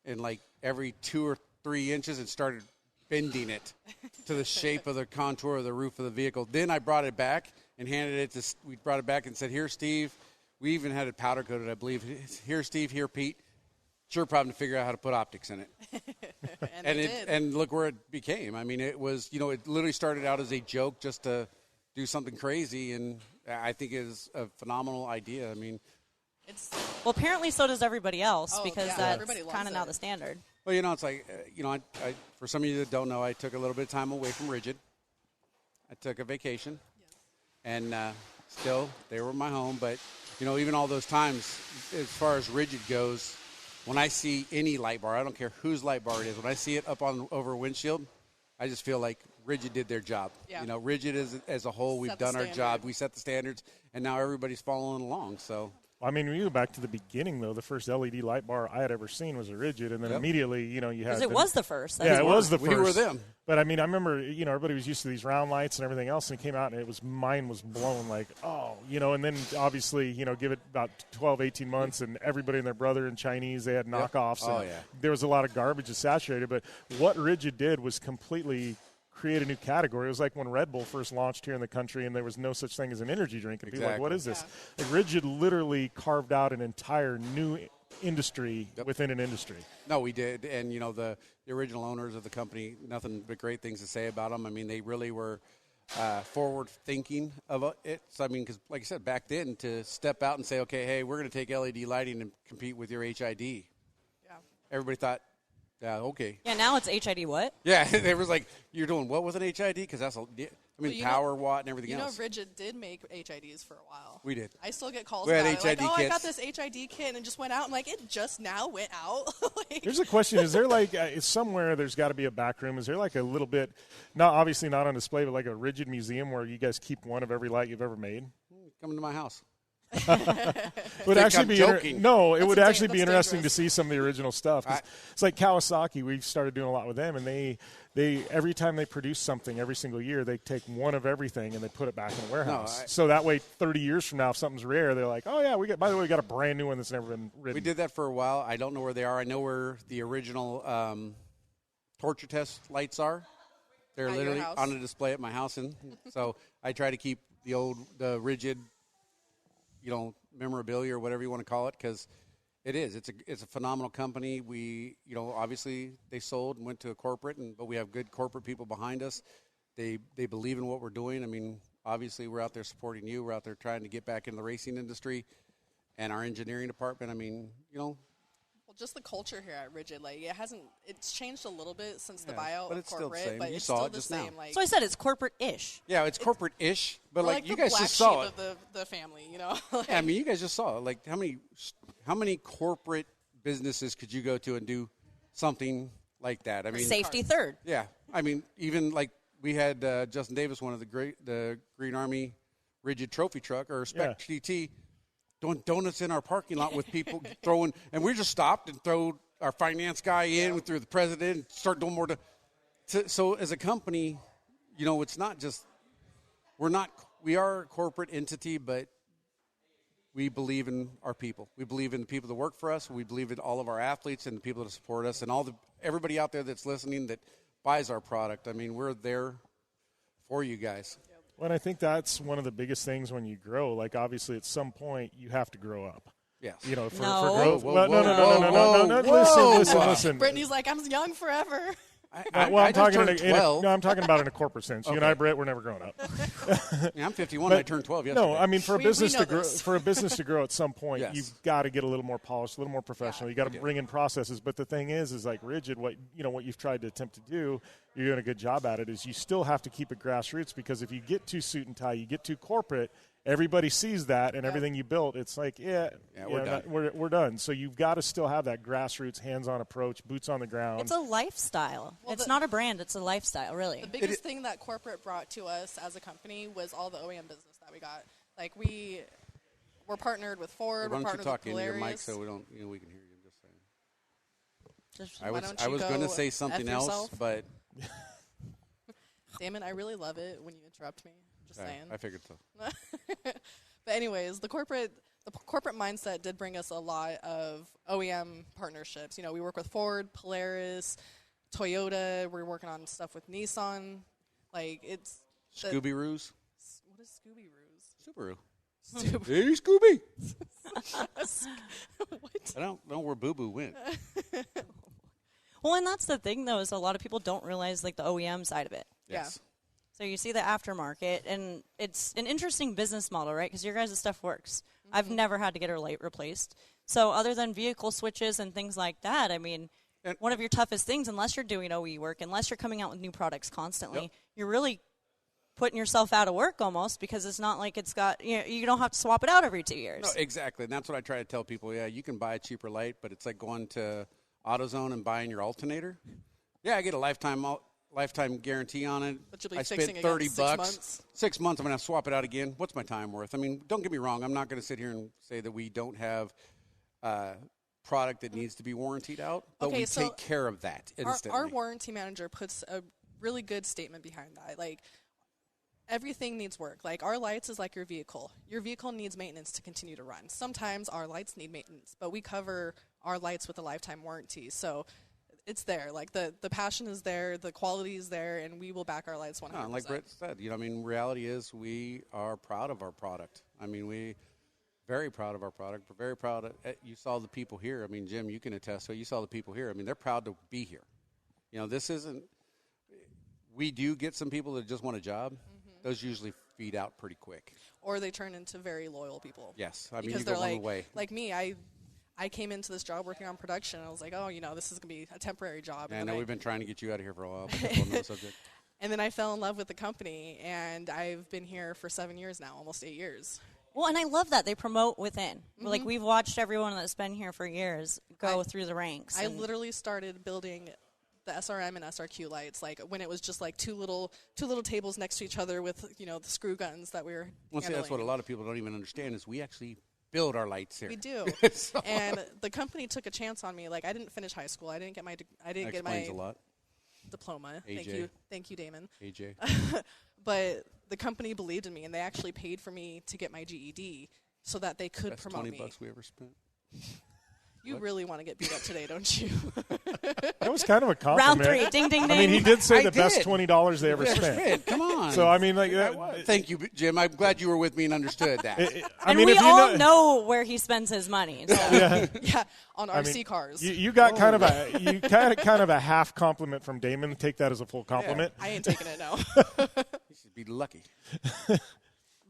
in like every 2 or 3 inches and started bending it to the shape of the contour of the roof of the vehicle. Then I brought it back and handed it to, we brought it back and said, here, Steve. We even had it powder coated, I believe. Here, Steve, here, Pete. It's your problem to figure out how to put optics in it. And look where it became. I mean, it was, it literally started out as a joke just to do something crazy, and I think it is a phenomenal idea. I mean, well, apparently so does everybody else because that's everybody loves kind of now it. the standard. well, it's like, I for some of you that don't know, I took a little bit of time away from Rigid. I took a vacation, and still, they were my home. But, even all those times, as far as Rigid goes, when I see any light bar, I don't care whose light bar it is, when I see it up over a windshield, I just feel like Rigid did their job. Yeah. Rigid as a whole, we've done our job. We set the standards, and now everybody's following along. So, I mean, when you go back to the beginning, though, the first LED light bar I had ever seen was a Rigid, and then immediately, you had Because it was the first. it was the first. We were them. But, I mean, I remember, everybody was used to these round lights and everything else, and it came out, and mine was blown like, and then obviously, give it about 12, 18 months, and everybody and their brother in Chinese, they had knockoffs. Oh, and yeah. There was a lot of garbage and saturated, but what Rigid did was completely create a new category. It was like when Red Bull first launched here in the country and there was no such thing as an energy drink. And people were like, what is this? Yeah. Like, Rigid literally carved out an entire new industry within an industry. No, we did. And, the original owners of the company, nothing but great things to say about them. I mean, they really were forward thinking of it. So, I mean, because like I said, back then to step out and say, okay, hey, we're going to take LED lighting and compete with your HID. Yeah. Everybody thought, yeah, okay. Yeah, now it's HID what? Yeah, they was like, you're doing what with an HID? Because that's, power watt and everything else. Rigid did make HIDs for a while. We did. I still get calls We had about it. HID Like, I got kits. this HID kit and it just went out. I'm like, it just now went out. Here's a question. Is there somewhere there's got to be a back room? Is there like a little bit, obviously not on display, but like a Rigid museum where you guys keep one of every light you've ever made? Come to my house. It would actually I'm be joking. it would actually be that's interesting dangerous. to see some of the original stuff. 'Cause it's like Kawasaki. We've started doing a lot with them, and they every time they produce something every single year, they take one of everything and they put it back in the warehouse. So that way, 30 years from now, if something's rare, they're like, oh yeah, by the way, we got a brand new one that's never been ridden. We did that for a while. I don't know where they are. I know where the original torture test lights are. They're At your literally house? on a display at my house, and so I try to keep the Rigid, memorabilia or whatever you want to call it, because it's a phenomenal company. We, obviously they sold and went to a corporate, but we have good corporate people behind us. They believe in what we're doing. I mean, obviously we're out there supporting you. We're out there trying to get back in the racing industry, and our engineering department. I mean, Well, just the culture here at Rigid, it's changed a little bit since the Yeah, buyout but of it's still the corporate, same. but You it's saw still it the just now. same. Like, So I said it's corporate-ish. yeah, it's corporate-ish, but we're like you the guys black just saw sheep it. of the family, Yeah, I mean, you guys just saw it. Like, how many corporate businesses could you go to and do something like that? I mean, Safety third. yeah. I mean, even like we had Justin Davis, one of the Green Army Rigid trophy truck or Spec TT, doing donuts in our parking lot with people throwing, and we just stopped and threw our finance guy in, we threw the president, and start doing more. So as a company, it's not just we are a corporate entity, but we believe in our people. We believe in the people that work for us. We believe in all of our athletes and the people that support us, and everybody out there that's listening that buys our product. I mean, we're there for you guys. Well, and I think that's one of the biggest things when you grow. Like, obviously, at some point, you have to grow up. Yes. For No. growth. Whoa, Well, whoa, no. whoa, Listen. Brittany's like, I'm young forever. I'm I just talking turned 12. I'm talking about in a corporate sense. You and I, Brett, we're never growing up. Yeah, I'm 51. I turned 12 yesterday. No, I mean for a We business know to grow, this. for a business to grow at some point, Yes. you've got to get a little more polished, a little more professional. You got to bring in processes. But the thing is like Rigid, what you've tried to attempt to do, you're doing a good job at it. Is you still have to keep it grassroots, because if you get too suit and tie, you get too corporate. Everybody sees that, and everything you built, it's like, we're done. We're done. So you've got to still have that grassroots, hands-on approach, boots on the ground. It's a lifestyle. Well, it's not a brand. It's a lifestyle, really. The biggest thing that corporate brought to us as a company was all the OEM business that we got. Like, we We're partnered with Ford. Why We're don't you partnered talk with into your Polaris. mic so we don't, we can hear you? I'm just saying. Just- Why don't I you was go going to say F something else, yourself? but Damon, I really love it when you interrupt me. Just saying. I figured so. But anyways, the corporate mindset did bring us a lot of OEM partnerships. You know, we work with Ford, Polaris, Toyota. We're working on stuff with Nissan. Like it's Scooby Roos? What is Scooby Roos? Subaru. Subaru. Hey, Scooby. What? I don't know where Boo Boo went. Well, and that's the thing, though, is a lot of people don't realize, like, the OEM side of it. Yes. So you see the aftermarket, and it's an interesting business model, right? Because your guys' stuff works. Mm-hmm. I've never had to get a light replaced. So other than vehicle switches and things like that, I mean, And- one of your toughest things, unless you're doing OE work, unless you're coming out with new products constantly, you're really putting yourself out of work almost, because it's not like it's got, you know, you don't have to swap it out every 2 years. No, exactly. And that's what I try to tell people. Yeah, you can buy a cheaper light, but it's like going to AutoZone and buying your alternator. Yeah, I get a lifetime guarantee on it. But you'll be I fixing spent it in $30. 6 months. 6 months, I'm going to swap it out again. What's my time worth? I mean, don't get me wrong. I'm not going to sit here and say that we don't have product that needs to be warrantied out, but Okay, we so take care of that instantly. Our warranty manager puts a really good statement behind that. Like, everything needs work. Like, our lights is like your vehicle. Your vehicle needs maintenance to continue to run. Sometimes our lights need maintenance, but we cover our lights with a lifetime warranty. So it's there. Like, the passion is there, the quality is there, and we will back our lights 100%. No, like Brett said, I mean, reality is we are proud of our product. I mean, we very proud of our product. We're very proud of, you saw the people here. I mean, Jim, you can attest. So you saw the people here. I mean, they're proud to be here. You know, this isn't, we do get some people that just want a job. Mm-hmm. Those usually feed out pretty quick. Or they turn into very loyal people. Yes. I mean, Because you they're go one way. like me, I came into this job working on production. I was like, oh, you know, this is going to be a temporary job. Yeah, I And know then we've been trying to get you out of here for a while. But that's another subject. And then I fell in love with the company, and I've been here for 7 years now, almost 8 years. Well, and I love that. They promote within. Like, we've watched everyone that's been here for years go through the ranks. I and- literally started building the SRM and SRQ lights, like when it was just like two little tables next to each other with, you know, the screw guns that we were Well, see, that's what a lot of people don't even understand is we actually build our lights here. We do. So- And the company took a chance on me. Like, I didn't finish high school. I didn't get my That explains a lot. diploma. AJ. Thank you, Damon. AJ. But the company believed in me, and they actually paid for me to get my GED so that they could Best promote $20 me. we ever spent. You really want to get beat up today, don't you? That was kind of a compliment. Round 3. Ding, ding, ding. I mean, he did say I the best did. $20 they ever spent. Come on. So I mean, like, that, Thank you, Jim. I'm glad you were with me and understood that. I And mean, we if you all know where he spends his money. So. Yeah, on I RC mean, cars. You got kind of a half compliment from Damon. Take that as a full compliment. I ain't taking it now. You should be lucky.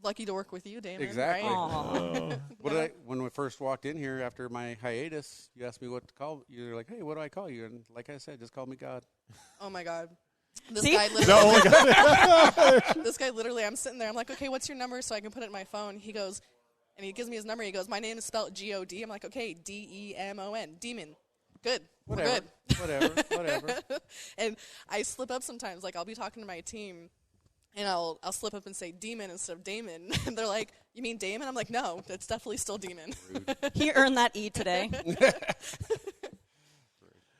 Lucky to work with you, Damon. Exactly. Right? Aw. When we first walked in here after my hiatus, you asked me what to call. You're like, "Hey, what do I call you?" And like I said, just call me God. Oh my God. This See? guy No, literally. oh my God. This guy literally. I'm sitting there. I'm like, okay, what's your number so I can put it in my phone? He goes, and he gives me his number. He goes, my name is spelled G-O-D. I'm like, okay, D-E-M-O-N, Demon. Good. We're Whatever. good. Whatever. And I slip up sometimes. Like, I'll be talking to my team, and I'll slip up and say Demon instead of Damon. And they're like, you mean Damon? I'm like, no, it's definitely still Demon. He earned that E today.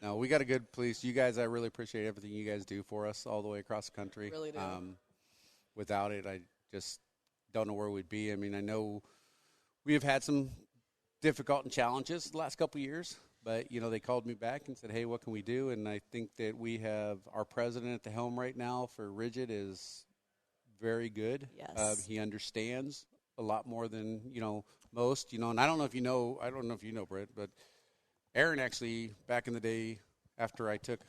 No, we got a good police. You guys, I really appreciate everything you guys do for us all the way across the country. Really do. Without it, I just don't know where we'd be. I mean, I know we have had some difficult and challenges the last couple of years, but, you know, they called me back and said, hey, what can we do? And I think that we have our president at the helm right now for Rigid is very good. Yes. He understands a lot more than, you know, most, you know, and I don't know if you know, Britt, but Aaron actually, back in the day, after I took,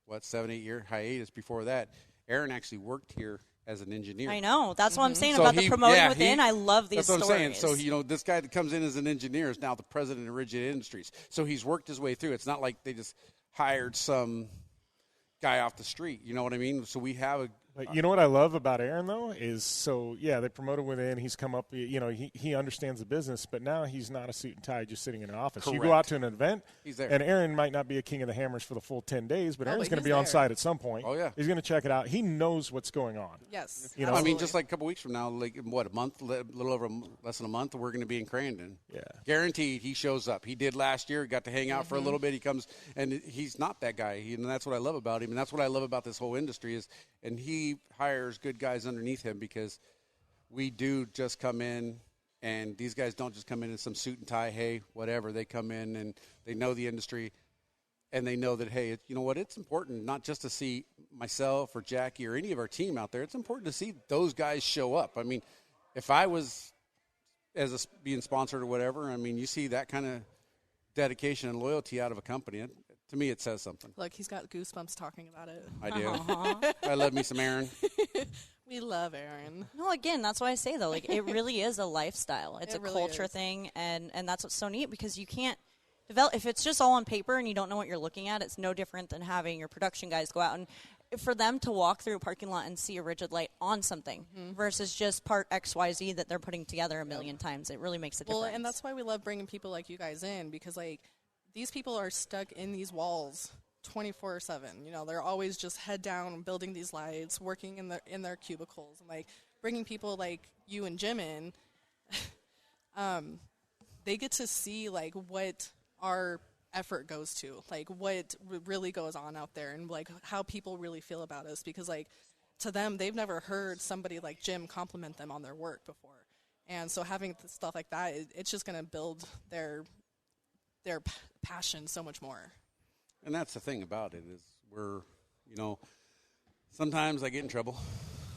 7-8 year hiatus before that, Aaron actually worked here as an engineer. I know. That's what I'm saying So about the promoting yeah, within. I love these That's what stories. I'm saying. So, you know, this guy that comes in as an engineer is now the president of Rigid Industries. So he's worked his way through. It's not like they just hired some guy off the street. You know what I mean? So we have But you know what I love about Aaron, though, is they promoted within. He's come up, he understands the business, but now he's not a suit and tie just sitting in an office. Correct. You go out to an event, he's there. and Aaron might not be a king of the hammers for the full 10 days, but Aaron's but going to he's be on there. site at some point. Oh, yeah. He's going to check it out. He knows what's going on. Yes. You know, I mean, absolutely. just like a couple weeks from now, like what, a month, little over less than a month, we're going to be in Crandon. Yeah. Guaranteed he shows up. He did last year, got to hang out for a little bit. He comes, and he's not that guy. And that's what I love about him. And that's what I love about this whole industry and he hires good guys underneath him because we do just come in, and these guys don't just come in some suit and tie, hey, whatever. They come in, and they know the industry, and they know that, hey, you know what, it's important not just to see myself or Jackie or any of our team out there. It's important to see those guys show up. I mean, if I was being sponsored or whatever, I mean, you see that kind of dedication and loyalty out of a company. To me, it says something. Look, he's got goosebumps talking about it. I do. I love me some Aaron. We love Aaron. No, again, that's why I say, though, like, it really is a lifestyle. It's It a really culture is. thing, and that's what's so neat, because you can't develop, if it's just all on paper and you don't know what you're looking at, it's no different than having your production guys go out and for them to walk through a parking lot and see a rigid light on something versus just part XYZ that they're putting together a million times. It really makes a difference. Well, and that's why we love bringing people like you guys in, because, like, these people are stuck in these walls 24/7. You know, they're always just head down, building these lights, working in their cubicles, and like bringing people like you and Jim in. They get to see like what our effort goes to, like what really goes on out there, and like how people really feel about us. Because like to them, they've never heard somebody like Jim compliment them on their work before, and so having stuff like that, it's just going to build their passion so much more. And that's the thing about it is we're, you know, sometimes I get in trouble. 'Cause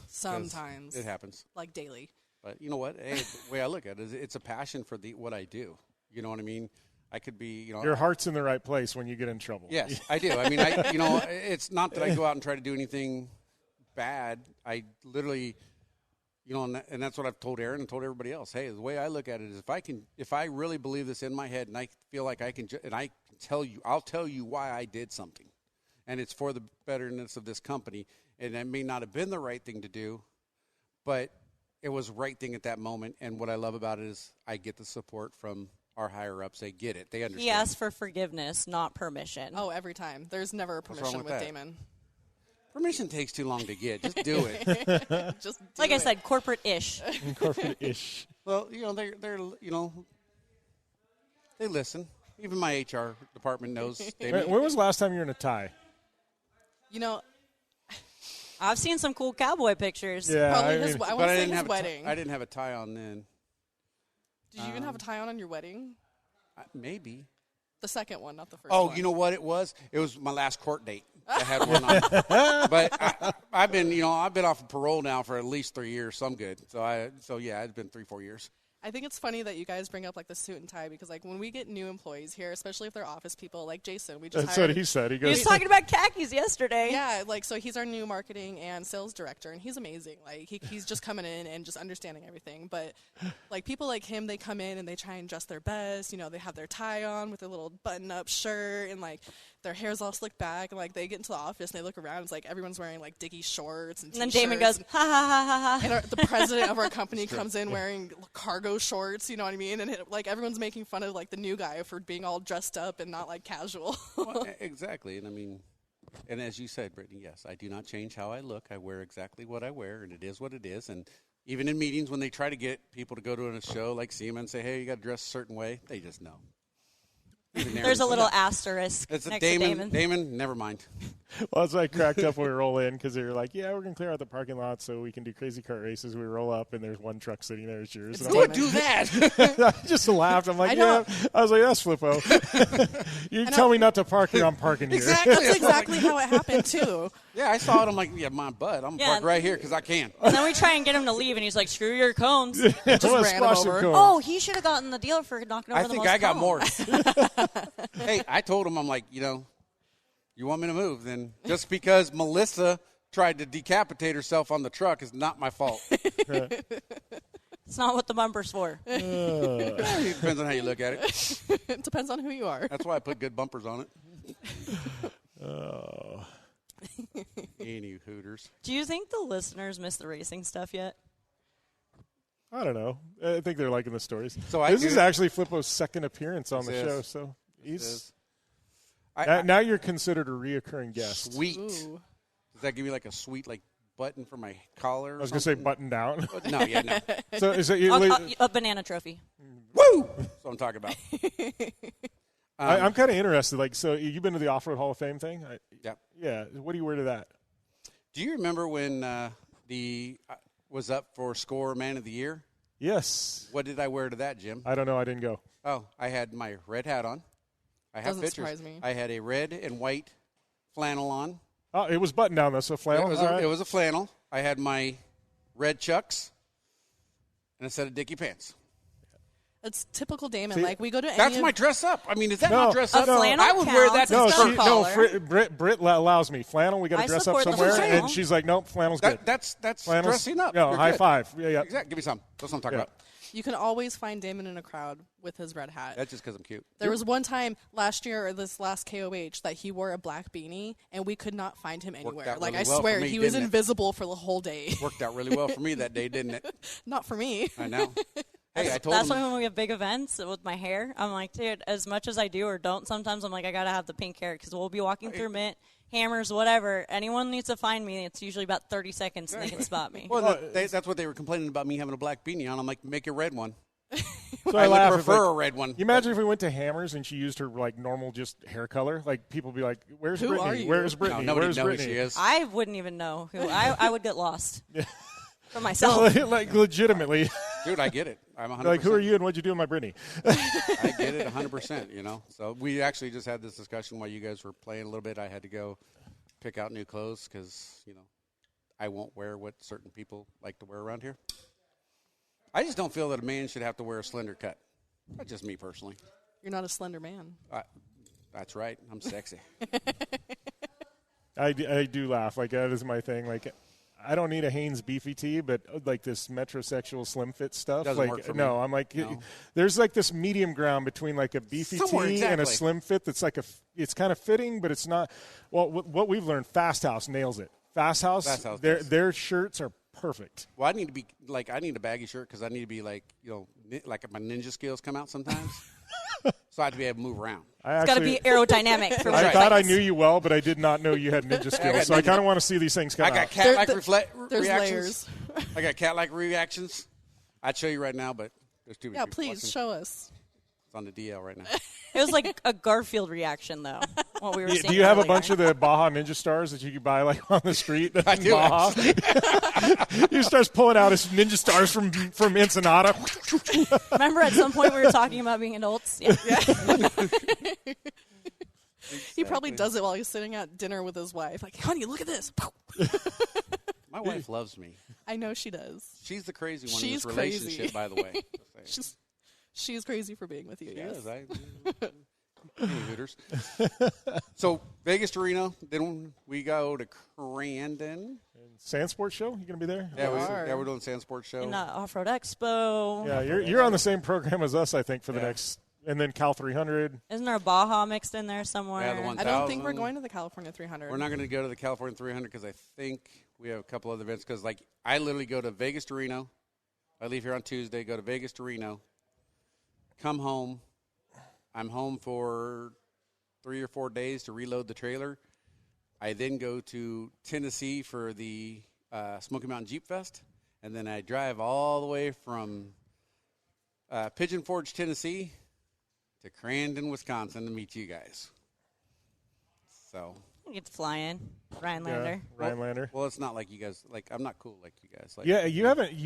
Sometimes. it happens. Like daily. But you know what? Hey, the way I look at it is it's a passion for what I do. You know what I mean? I could be, you know. Your heart's in the right place when you get in trouble. Yes, I do. I mean, it's not that I go out and try to do anything bad. I literally, you know, and that's what I've told Aaron and told everybody else. Hey, the way I look at it is if I really believe this in my head and I feel like I can, and I can tell you, I'll tell you why I did something. And it's for the betterness of this company. And it may not have been the right thing to do, but it was the right thing at that moment. And what I love about it is I get the support from our higher-ups. They get it. They understand. He asked for forgiveness, not permission. Oh, every time. There's never a wrong permission with with that? Damon. Permission takes too long to get. Just do it. Just do Like I it. said, corporate-ish. Corporate-ish. Well, you know, they're you know, they listen. Even my HR department knows. When was the last time you were in a tie? You know, I've seen some cool cowboy pictures. Yeah, probably I his. mean, I but want I to say didn't his have wedding. I didn't have a tie on then. Did you even have a tie on your wedding? Maybe. The second one, not the first Oh, one. you know what it was? It was my last court date. I had one on. But I've been off of parole now for at least 3 years, so I'm good. So yeah, it's been 3-4 years. I think it's funny that you guys bring up like the suit and tie, because like when we get new employees here, especially if they're office people, like Jason, we just That's hired. what he said. He He was goes, talking about khakis yesterday. Yeah, like so he's our new marketing and sales director, and he's amazing. Like he's just coming in and just understanding everything. But like people like him, they come in and they try and dress their best. You know, they have their tie on with their little button-up shirt, and like their hair's all slicked back, and like they get into the office and they look around. It's like everyone's wearing like Dickie shorts and And then t-shirts. Damon goes, ha ha ha ha ha. And the president of our company comes in wearing cargo shorts, you know what I mean? And like everyone's making fun of like the new guy for being all dressed up and not like casual. Well, exactly. And I mean, and as you said, Brittany, yes, I do not change how I look. I wear exactly what I wear, and it is what it is. And even in meetings, when they try to get people to go to a show like SEMA and say, hey, you got to dress a certain way, they just know. There's a little asterisk It's a next to Damon. Damon. Damon, never mind. well, that's why I cracked up when we roll in because they were like, yeah, we're going to clear out the parking lot so we can do crazy kart races. We roll up, and there's one truck sitting there. It's yours. And Who I'm would do that? like, I just laughed. I'm like, I know. yeah. I was like, that's Flippo. You tell me not to park here, I'm parking here. Exactly. That's exactly how it happened too. Yeah, I saw it. I'm like, yeah, my butt. I'm Yeah. parked right here because I can. And then we try and get him to leave, and he's like, screw your cones. I wanna ran him squash some over. cones. Oh, he should have gotten the deal for knocking over I the think most I got cones. more. Hey, I told him, I'm like, you know, you want me to move? Then just because Melissa tried to decapitate herself on the truck is not my fault. It's not what the bumper's for. It depends on how you look at it. It depends on who you are. That's why I put good bumpers on it. Oh. Yeah, Any Hooters. Do you think the listeners miss the racing stuff yet? I don't know. I think they're liking the stories. So this is actually Flippo's second appearance on the show, so he's now you're considered a reoccurring guest. Sweet. Ooh. Does that give me like a sweet button for my collar? I was going to say button down. No, yeah, no. So is it A banana trophy. Woo! That's what I'm talking about. I'm kind of interested. Like, so you've been to the Off-Road Hall of Fame thing? Yeah. Yeah. What do you wear to that? Do you remember when was up for Score Man of the Year? Yes. What did I wear to that, Jim? I don't know. I didn't go. Oh, I had my red hat on. I have Doesn't pictures. surprise me. I had a red and white flannel on. Oh, it was button down though, so flannel. It was a flannel. I had my red Chucks and a set of Dickie pants. It's typical Damon. See, like we go to That's any my of, dress up. I mean, is that No, not dress a up? flannel I would wear that counts. to No, church. Britt allows me flannel. We got I to dress up support the somewhere, flannel. and she's like, "Nope, flannel's good." That's Flannel's, dressing up. No, You're high good. five. Yeah. Exactly. Give me some. That's what I'm talking Yeah. about. You can always find Damon in a crowd with his red hat. That's just because I'm cute. There was one time last year or this last KOH that he wore a black beanie and we could not find him anywhere. out Like really I well for swear me, he was didn't it? invisible for the whole day. Worked out really well for me that day, didn't it? Not for me. I know. Hey, I told That's him. why when we have big events with my hair, I'm like, dude, as much as I do or don't, sometimes I'm like, I got to have the pink hair because we'll be walking through Mint, Hammers, whatever. Anyone needs to find me, it's usually about 30 seconds and they can spot me. Well, that's what they were complaining about me having a black beanie on. I'm like, make a red one. So I would laugh if, prefer like, a red one. You imagine if we went to Hammers and she used her like normal just hair color, like people would be like, "Where's Who Brittany? are you?" Where's No, Brittany? nobody Where's knows who Brittany?" she is. I wouldn't even know who. I would get lost for myself. like legitimately, Dude, I get it. I'm 100%. like, who are you and what'd you do with my Brittany? I get it 100%, you know. So we actually just had this discussion while you guys were playing a little bit. I had to go pick out new clothes because, you know, I won't wear what certain people like to wear around here. I just don't feel that a man should have to wear a slender cut. That's just me personally. You're not a slender man. That's right. I'm sexy. I do laugh. Like, that is my thing. Like, I don't need a Hanes beefy tee, but like this metrosexual slim fit stuff. Doesn't like, work for no, me. I'm like, No. there's like this medium ground between like a beefy Somewhere, tee and a exactly. slim fit that's like it's kind of fitting, but it's not. Well, what we've learned, Fast House nails it. Fast House does. their shirts are perfect. Well, I need to be like, I need a baggy shirt because I need to be like, you know, like my ninja skills come out sometimes. So I have to be able to move around. It's got to be aerodynamic for I my thought I fights. knew you well, but I did not know you had ninja skills. So I kind of want to see these things come I got out. cat-like There's reactions. layers. I got cat-like reactions. I'd show you right now, but there's too many Yeah, people please watching. show us. It's on the DL right now. It was like a Garfield reaction, though, what we were seeing Do you have a earlier. bunch of the Baja Ninja Stars that you could buy like on the street? I do, Baja. He starts pulling out his Ninja Stars from Ensenada. Remember at some point we were talking about being adults? Yeah. He probably does it while he's sitting at dinner with his wife. Like, honey, look at this. My wife loves me. I know she does. She's the crazy one She's in this crazy. relationship, by the way. She's crazy for being with you. Yes. Hooters. So Vegas to Reno, then we go to Crandon. Sand Sports Show? You going to be there? Yeah, are. we're doing Sand Sports Show. In Off-Road Expo. Yeah, you're on the same program as us, I think, for the Yeah. next, and then Cal 300. Isn't there a Baja mixed in there somewhere? Yeah, the one- I don't think we're 1,000. going to the California 300. We're not going to go to the California 300 because I think we have a couple other events. Because like I literally go to Vegas to Reno. I leave here on Tuesday, go to Vegas to Reno, come home. I'm home for 3 or 4 days to reload the trailer. I then go to Tennessee for the Smoky Mountain Jeep Fest, and then I drive all the way from Pigeon Forge, Tennessee, to Crandon, Wisconsin, to meet you guys. So. You get to fly in. Ryan Lander. Ryan Lander. Well, it's not like you guys. Like I'm not cool like you guys. Like, Yeah, you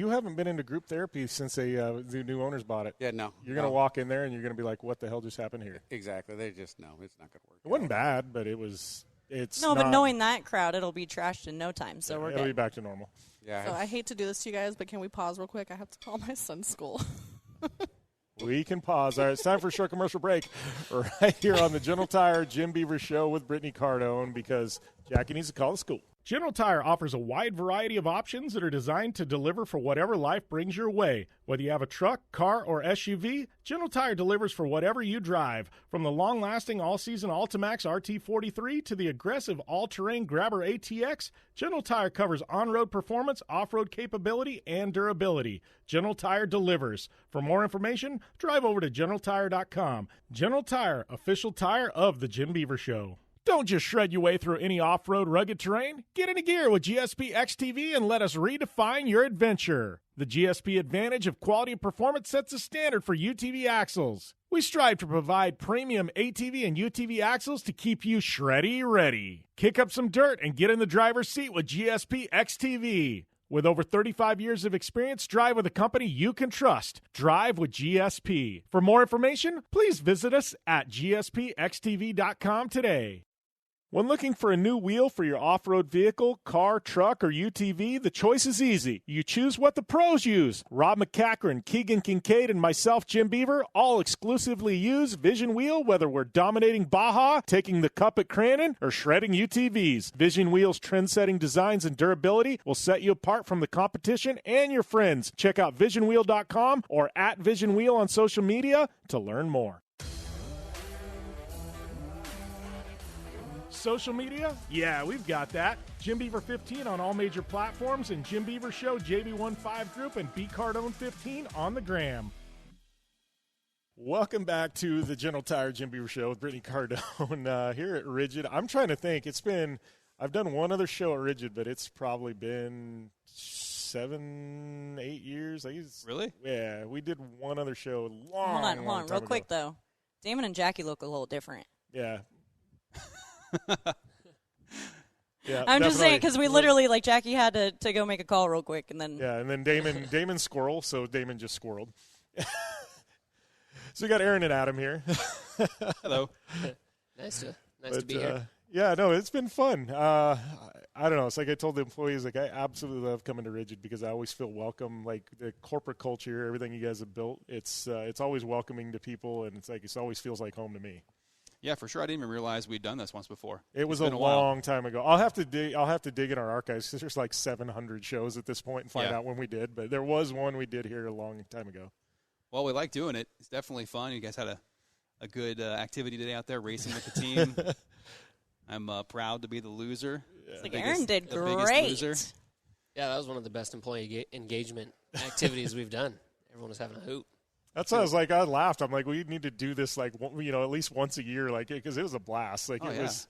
haven't been into group therapy since the new owners bought it. Yeah, no. You're going to walk in there and you're going to be like, what the hell just happened here? Exactly. They just know it's not going to work. It wasn't bad, but it's No, not, but knowing that crowd, it'll be trashed in no time, so we're it'll be good. back to normal. Yeah. So I hate to do this to you guys, but can we pause real quick? I have to call my son's school. We can pause. All right, it's time for a short commercial break right here on the General Tire Jim Beaver Show with Brittany Cardone because Jackie needs to call the school. General Tire offers a wide variety of options that are designed to deliver for whatever life brings your way. Whether you have a truck, car, or SUV, General Tire delivers for whatever you drive. From the long-lasting all-season Altimax RT43 to the aggressive all-terrain Grabber ATX, General Tire covers on-road performance, off-road capability, and durability. General Tire delivers. For more information, drive over to GeneralTire.com. General Tire, official tire of The Jim Beaver Show. Don't just shred your way through any off-road rugged terrain. Get into gear with GSP XTV and let us redefine your adventure. The GSP advantage of quality and performance sets a standard for UTV axles. We strive to provide premium ATV and UTV axles to keep you shreddy ready. Kick up some dirt and get in the driver's seat with GSP XTV. With over 35 years of experience, drive with a company you can trust. Drive with GSP. For more information, please visit us at gspxtv.com today. When looking for a new wheel for your off-road vehicle, car, truck, or UTV, the choice is easy. You choose what the pros use. Rob McCachran, Keegan Kincaid, and myself, Jim Beaver, all exclusively use Vision Wheel, whether we're dominating Baja, taking the cup at Crandon, or shredding UTVs. Vision Wheel's trend-setting designs and durability will set you apart from the competition and your friends. Check out visionwheel.com or at Vision Wheel on social media to learn more. Social media? Yeah, we've got that. Jim Beaver 15 on all major platforms, and Jim Beaver Show, JB15 Group, and B Cardone 15 on the gram. Welcome back to the General Tire Jim Beaver Show with Brittany Cardone here at Rigid. I'm trying to think. I've done one other show at Rigid, but it's probably been 7-8 years. Really? Yeah, we did one other show long Hold on, real ago. quick, though. Damon and Jackie look a little different. Yeah. Yeah, I'm just saying, definitely. because we literally, like, Jackie had to go make a call real quick, and then... Yeah, and then Damon squirrel, so Damon just squirreled. So we got Aaron and Adam here. Hello. Nice to be here. Yeah, no, it's been fun. I don't know. It's like I told the employees, like, I absolutely love coming to Rigid because I always feel welcome. Like, the corporate culture, everything you guys have built, it's always welcoming to people, and it always feels like home to me. Yeah, for sure. I didn't even realize we'd done this once before. It was a long time ago. I'll have to dig in our archives because there's like 700 shows at this point and find out when we did. But there was one we did here a long time ago. Well, we like doing it. It's definitely fun. You guys had a good activity today out there racing with the team. I'm proud to be the loser. It's like Aaron did the biggest great. loser. Yeah, that was one of the best employee engagement activities we've done. Everyone was having a hoot. That's why I laughed. I'm like, we need to do this at least once a year, because it was a blast. Was.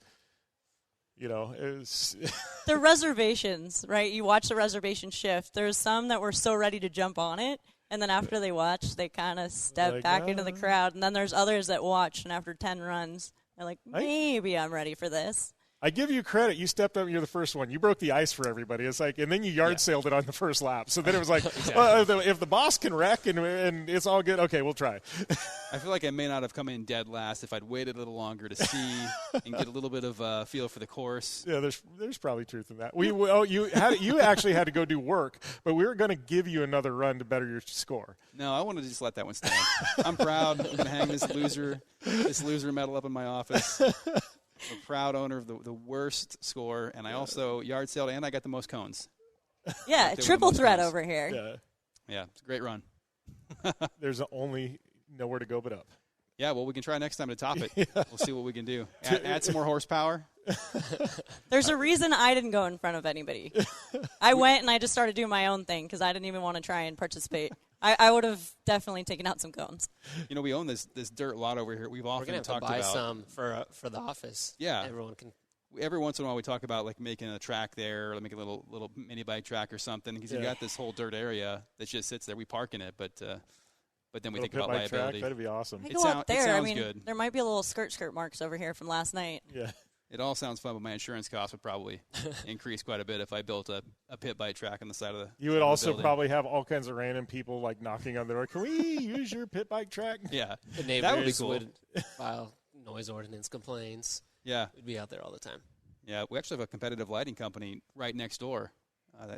The reservations, right? You watch the reservation shift. There's some that were so ready to jump on it, and then after they watch, they kind of step back into the crowd. And then there's others that watch, and after 10 runs, they're like, maybe I'm ready for this. I give you credit. You stepped up and you're the first one. You broke the ice for everybody. It's like, and then you yard sailed it on the first lap. So then it was like, well, if the boss can wreck and it's all good, okay, we'll try. I feel like I may not have come in dead last if I'd waited a little longer to see and get a little bit of a feel for the course. Yeah, there's probably truth in that. You actually had to go do work, but we were going to give you another run to better your score. No, I wanted to just let that one stand. I'm proud. I'm going to hang this loser medal up in my office. I'm a proud owner of the worst score, and I also yard sailed, and I got the most cones. Yeah, triple threat over here. Yeah, it's a great run. There's only nowhere to go but up. Yeah, well, we can try next time to top it. We'll see what we can do. Add some more horsepower. There's a reason I didn't go in front of anybody. I went and I just started doing my own thing because I didn't even want to try and participate. I would have definitely taken out some cones. You know, we own this dirt lot over here. We're gonna have to buy some for the office. Yeah, everyone can. Every once in a while, we talk about like making a track there, or make a little mini bike track or something. Because you got this whole dirt area that just sits there. We park in it, but then we think about liability. That'd be awesome. I go up there. It sounds good. There might be a little skirt marks over here from last night. Yeah. It all sounds fun, but my insurance costs would probably increase quite a bit if I built a pit bike track on the side of the You would also probably have all kinds of random people like knocking on the door. Can we use your pit bike track? Yeah. The neighbors would file noise ordinance complaints. Yeah. We'd be out there all the time. Yeah, we actually have a competitive lighting company right next door.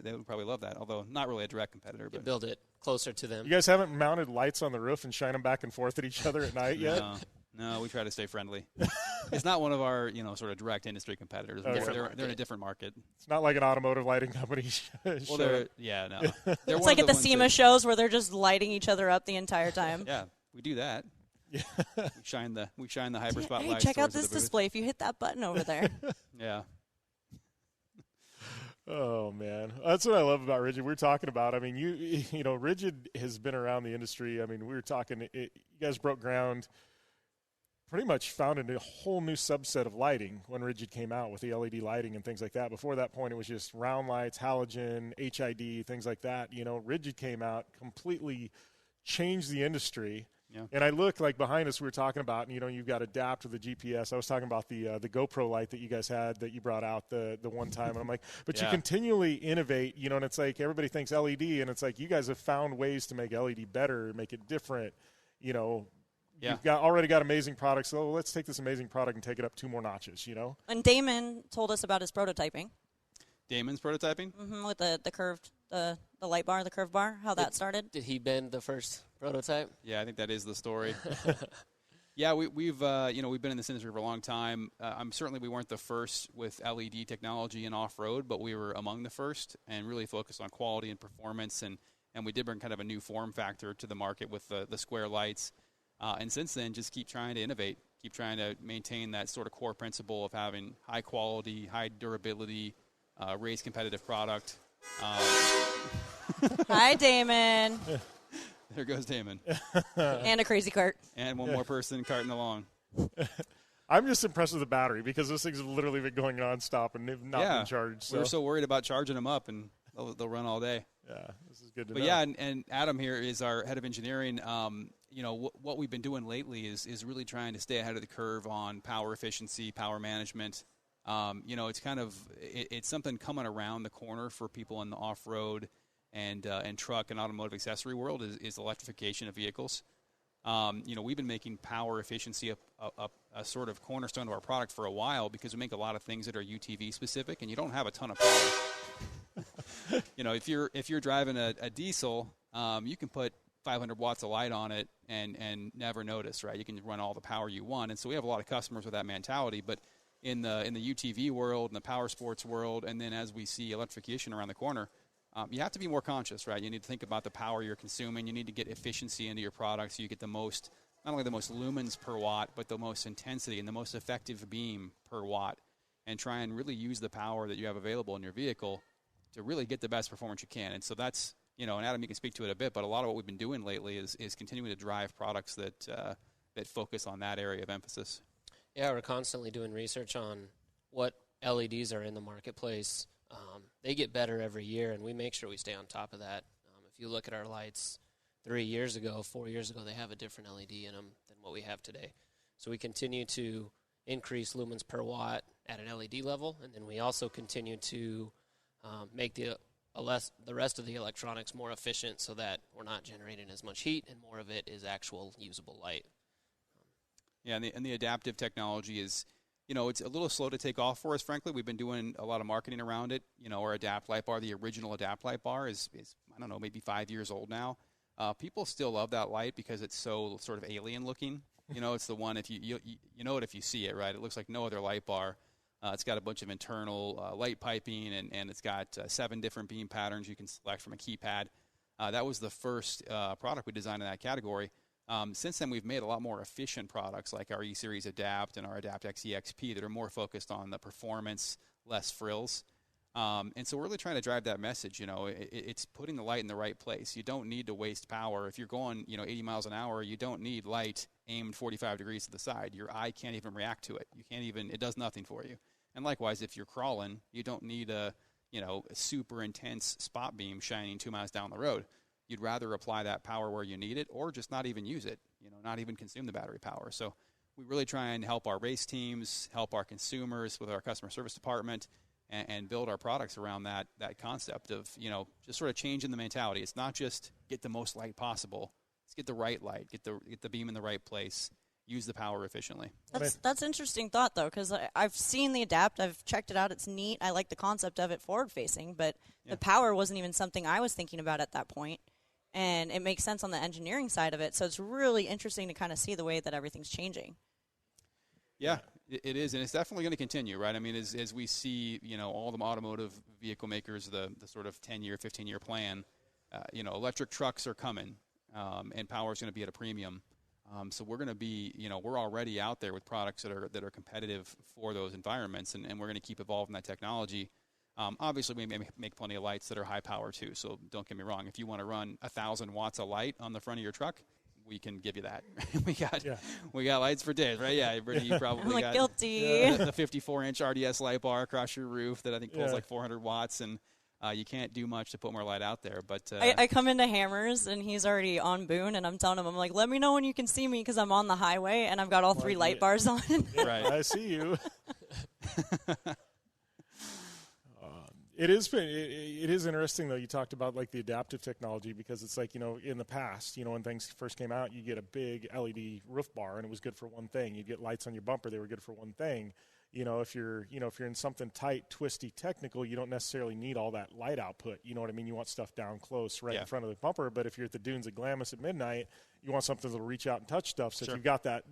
They would probably love that, although not really a direct competitor. But build it closer to them. You guys haven't mounted lights on the roof and shine them back and forth at each other at night yet? No, we try to stay friendly. It's not one of our, sort of direct industry competitors. They're in a different market. It's not like an automotive lighting company. Well, no. They're It's like at the SEMA shows where they're just lighting each other up the entire time. Yeah, we do that. Yeah. we shine the hyper spotlights. Hey, check out this display if you hit that button over there. Yeah. Oh man, that's what I love about Rigid. We're talking about. I mean, you know, Rigid has been around the industry. I mean, we were talking. You guys broke ground. Pretty much founded a whole new subset of lighting when Rigid came out with the LED lighting and things like that. Before that point, it was just round lights, halogen, HID, things like that. You know, Rigid came out, completely changed the industry. Yeah. And I look like behind us, we were talking about, and, you know, you've got Adapt with the GPS. I was talking about the GoPro light that you guys had that you brought out the one time. And I'm like, but you continually innovate, you know, and it's like everybody thinks LED, and it's like you guys have found ways to make LED better, make it different, you know. Yeah. You've already got amazing products, so let's take this amazing product and take it up 2 more notches, you know. And Damon told us about his prototyping. Damon's prototyping? Mm-hmm, with the curved, the light bar, the curved bar, how that started. Did he bend the first prototype? Yeah, I think that is the story. Yeah, we've been in this industry for a long time. We weren't the first with LED technology and off-road, but we were among the first and really focused on quality and performance. And we did bring kind of a new form factor to the market with the square lights. And since then, just keep trying to innovate, keep trying to maintain that sort of core principle of having high quality, high durability, race competitive product. Hi, Damon. There goes Damon. And a crazy cart. And one more person carting along. I'm just impressed with the battery because those things have literally been going nonstop and they've not been charged. So. We were so worried about charging them up, and they'll run all day. Yeah, this is good to know. But yeah, and Adam here is our head of engineering. What we've been doing lately is really trying to stay ahead of the curve on power efficiency, power management. It's kind of it's something coming around the corner for people in the off-road and truck and automotive accessory world is electrification of vehicles. We've been making power efficiency a sort of cornerstone of our product for a while because we make a lot of things that are UTV specific, and you don't have a ton of power. If you're driving a diesel, you can put 500 watts of light on it and never notice, right? You can run all the power you want, and so we have a lot of customers with that mentality. But in the UTV world, in the power sports world, and then as we see electrification around the corner, you have to be more conscious, right? You need to think about the power you're consuming. You need to get efficiency into your product so you get the most, not only the most lumens per watt, but the most intensity and the most effective beam per watt, and try and really use the power that you have available in your vehicle to really get the best performance you can. And so that's, and Adam, you can speak to it a bit, but a lot of what we've been doing lately is continuing to drive products that focus on that area of emphasis. Yeah, we're constantly doing research on what LEDs are in the marketplace. They get better every year, and we make sure we stay on top of that. If you look at our lights 4 years ago, they have a different LED in them than what we have today. So we continue to increase lumens per watt at an LED level, and then we also continue to make the rest of the electronics more efficient so that we're not generating as much heat and more of it is actual usable light. Yeah, and the adaptive technology is, it's a little slow to take off for us, frankly. We've been doing a lot of marketing around it. Our Adapt light bar, the original Adapt light bar is I don't know, maybe 5 years old now. People still love that light because it's so sort of alien looking. It's the one, if you know it if you see it, right? It looks like no other light bar. It's got a bunch of internal light piping, and it's got 7 different beam patterns you can select from a keypad. That was the first product we designed in that category. Since then, we've made a lot more efficient products like our E-Series Adapt and our Adapt XE-XP that are more focused on the performance, less frills. And so we're really trying to drive that message. It's putting the light in the right place. You don't need to waste power. If you're going 80 miles an hour, you don't need light aimed 45 degrees to the side. Your eye can't even react to it. It does nothing for you. And likewise, if you're crawling, you don't need a super intense spot beam shining 2 miles down the road. You'd rather apply that power where you need it or just not even use it, not even consume the battery power. So we really try and help our race teams, help our consumers with our customer service department, and build our products around that concept of, just sort of changing the mentality. It's not just get the most light possible. It's get the right light, get the beam in the right place, use the power efficiently. That's interesting thought, though, because I've seen the Adapt. I've checked it out. It's neat. I like the concept of it forward-facing, but the power wasn't even something I was thinking about at that point. and it makes sense on the engineering side of it. So it's really interesting to kind of see the way that everything's changing. Yeah, it is, and it's definitely going to continue, right? I mean, as we see, all the automotive vehicle makers, the sort of 10-year, 15-year plan, electric trucks are coming, and power is going to be at a premium. So we're going to be, we're already out there with products that are competitive for those environments, and we're going to keep evolving that technology. Obviously, we make plenty of lights that are high power too. So don't get me wrong. If you want to run 1,000 watts of light on the front of your truck, we can give you that. we got lights for days, right? Yeah, Brittany, you probably got guilty. The 54-inch RDS light bar across your roof that I think pulls like 400 watts, and you can't do much to put more light out there. But I come into Hammers, and he's already on Boone, and I'm telling him, I'm like, let me know when you can see me because I'm on the highway, and I've got all 3 light bars on. Right. I see you. It is interesting, though. You talked about like the adaptive technology because it's like, in the past, when things first came out, you get a big LED roof bar and it was good for one thing. You'd get lights on your bumper. They were good for one thing. If you're in something tight, twisty, technical, you don't necessarily need all that light output. You know what I mean? You want stuff down close right in front of the bumper. But if you're at the dunes at Glamis at midnight, you want something that'll reach out and touch stuff. So if you've got that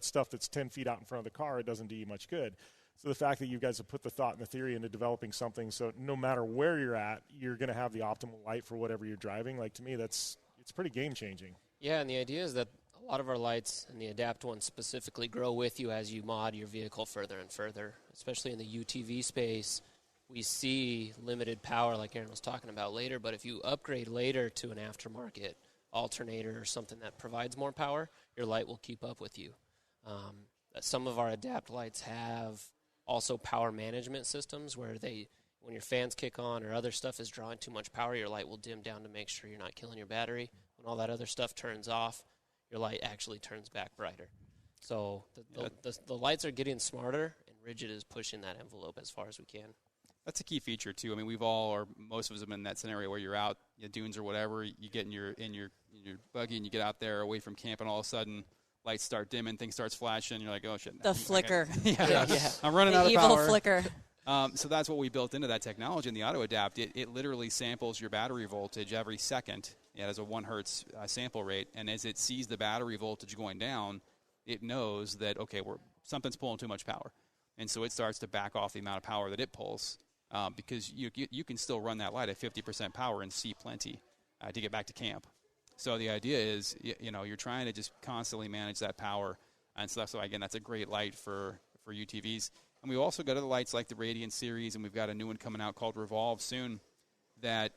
stuff that's 10 feet out in front of the car, it doesn't do you much good. So the fact that you guys have put the thought and the theory into developing something so no matter where you're at, you're going to have the optimal light for whatever you're driving, like to me, it's pretty game-changing. Yeah, and the idea is that a lot of our lights, and the Adapt ones specifically, grow with you as you mod your vehicle further and further. Especially in the UTV space, we see limited power like Aaron was talking about later, but if you upgrade later to an aftermarket alternator or something that provides more power, your light will keep up with you. Some of our Adapt lights have also power management systems where when your fans kick on or other stuff is drawing too much power, your light will dim down to make sure you're not killing your battery. When all that other stuff turns off, your light actually turns back brighter. So the lights are getting smarter, and Rigid is pushing that envelope as far as we can. That's a key feature too. I mean, we've all, or most of us have been in that scenario where you're out, dunes or whatever. You get in your buggy and you get out there away from camp, and all of a sudden lights start dimming, things starts flashing. You're like, oh shit! The flicker. Yeah. I'm running out of evil power. Flicker. So that's what we built into that technology in the Auto Adapt. It literally samples your battery voltage every second. It has a 1 hertz sample rate, and as it sees the battery voltage going down, it knows that something's pulling too much power, and so it starts to back off the amount of power that it pulls. Because you can still run that light at 50% power and see plenty to get back to camp. So the idea is, you're trying to just constantly manage that power and stuff. So again, that's a great light for UTVs. And we also got other lights like the Radiant series, and we've got a new one coming out called Revolve soon. That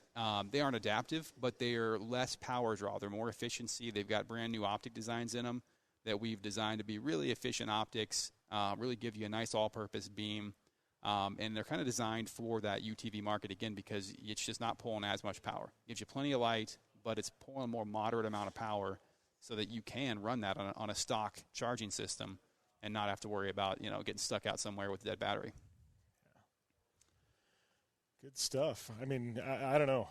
they aren't adaptive, but they are less power draw. They're more efficiency. They've got brand new optic designs in them that we've designed to be really efficient optics, really give you a nice all-purpose beam. And they're kind of designed for that UTV market, again, because it's just not pulling as much power. It gives you plenty of light, but it's pulling a more moderate amount of power so that you can run that on a stock charging system and not have to worry about, getting stuck out somewhere with a dead battery. Good stuff. I mean, I don't know.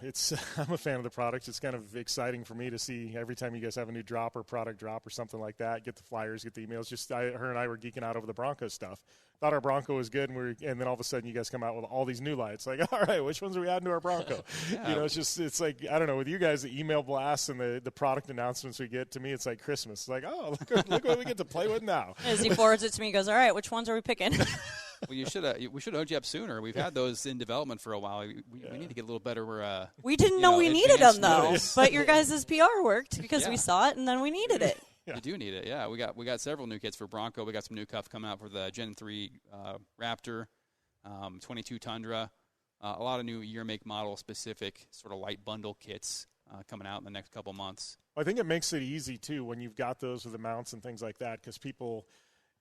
I'm a fan of the product. It's kind of exciting for me to see every time you guys have a new drop or product drop or something like that, get the flyers, get the emails. Her and I were geeking out over the Bronco stuff. Thought our Bronco was good, and then all of a sudden you guys come out with all these new lights. Like, all right, which ones are we adding to our Bronco? Yeah. It's like, I don't know, with you guys, the email blasts and the product announcements we get, to me, it's like Christmas. It's like, oh, look what we get to play with now. As he forwards it to me, he goes, all right, which ones are we picking? Well, we should have hooked you up sooner. We've had those in development for a while. We need to get a little better. We didn't know we needed them, though. But your guys' PR worked because we saw it, and then we needed it. You do need it, yeah. We got several new kits for Bronco. We got some new cuff coming out for the Gen 3 Raptor, 22 Tundra. A lot of new year-make model-specific sort of light bundle kits coming out in the next couple months. I think it makes it easy, too, when you've got those with the mounts and things like that, because people –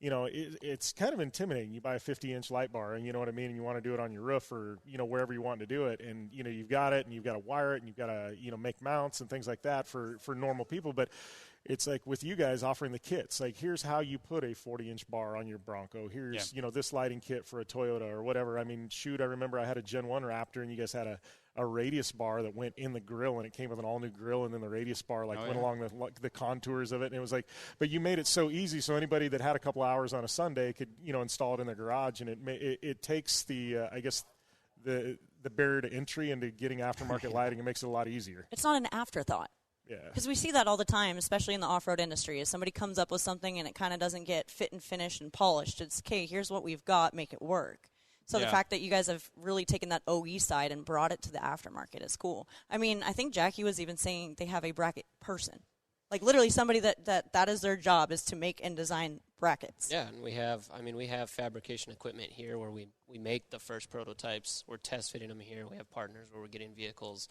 it's kind of intimidating. You buy a 50-inch light bar, and you know what I mean, and you want to do it on your roof or, wherever you want to do it, and, you've got it, and you've got to wire it, and you've got to, make mounts and things like that for normal people. But it's like with you guys offering the kits, like here's how you put a 40-inch bar on your Bronco. Here's, this lighting kit for a Toyota or whatever. I mean, shoot, I remember I had a Gen 1 Raptor, and you guys had a radius bar that went in the grill, and it came with an all-new grill, and then the radius bar went along the contours of it, and it was like, but you made it so easy so anybody that had a couple hours on a Sunday could, install it in their garage, and it takes the, I guess, the the barrier to entry into getting aftermarket lighting. It makes it a lot easier. It's not an afterthought. Yeah. Because we see that all the time, especially in the off-road industry. If somebody comes up with something and it kind of doesn't get fit and finished and polished, it's, okay, here's what we've got, make it work. So the fact that you guys have really taken that OE side and brought it to the aftermarket is cool. I mean, I think Jackie was even saying they have a bracket person. Like literally somebody that is their job, is to make and design brackets. Yeah, and we have fabrication equipment here where we make the first prototypes. We're test fitting them here. We have partners where we're getting vehicles.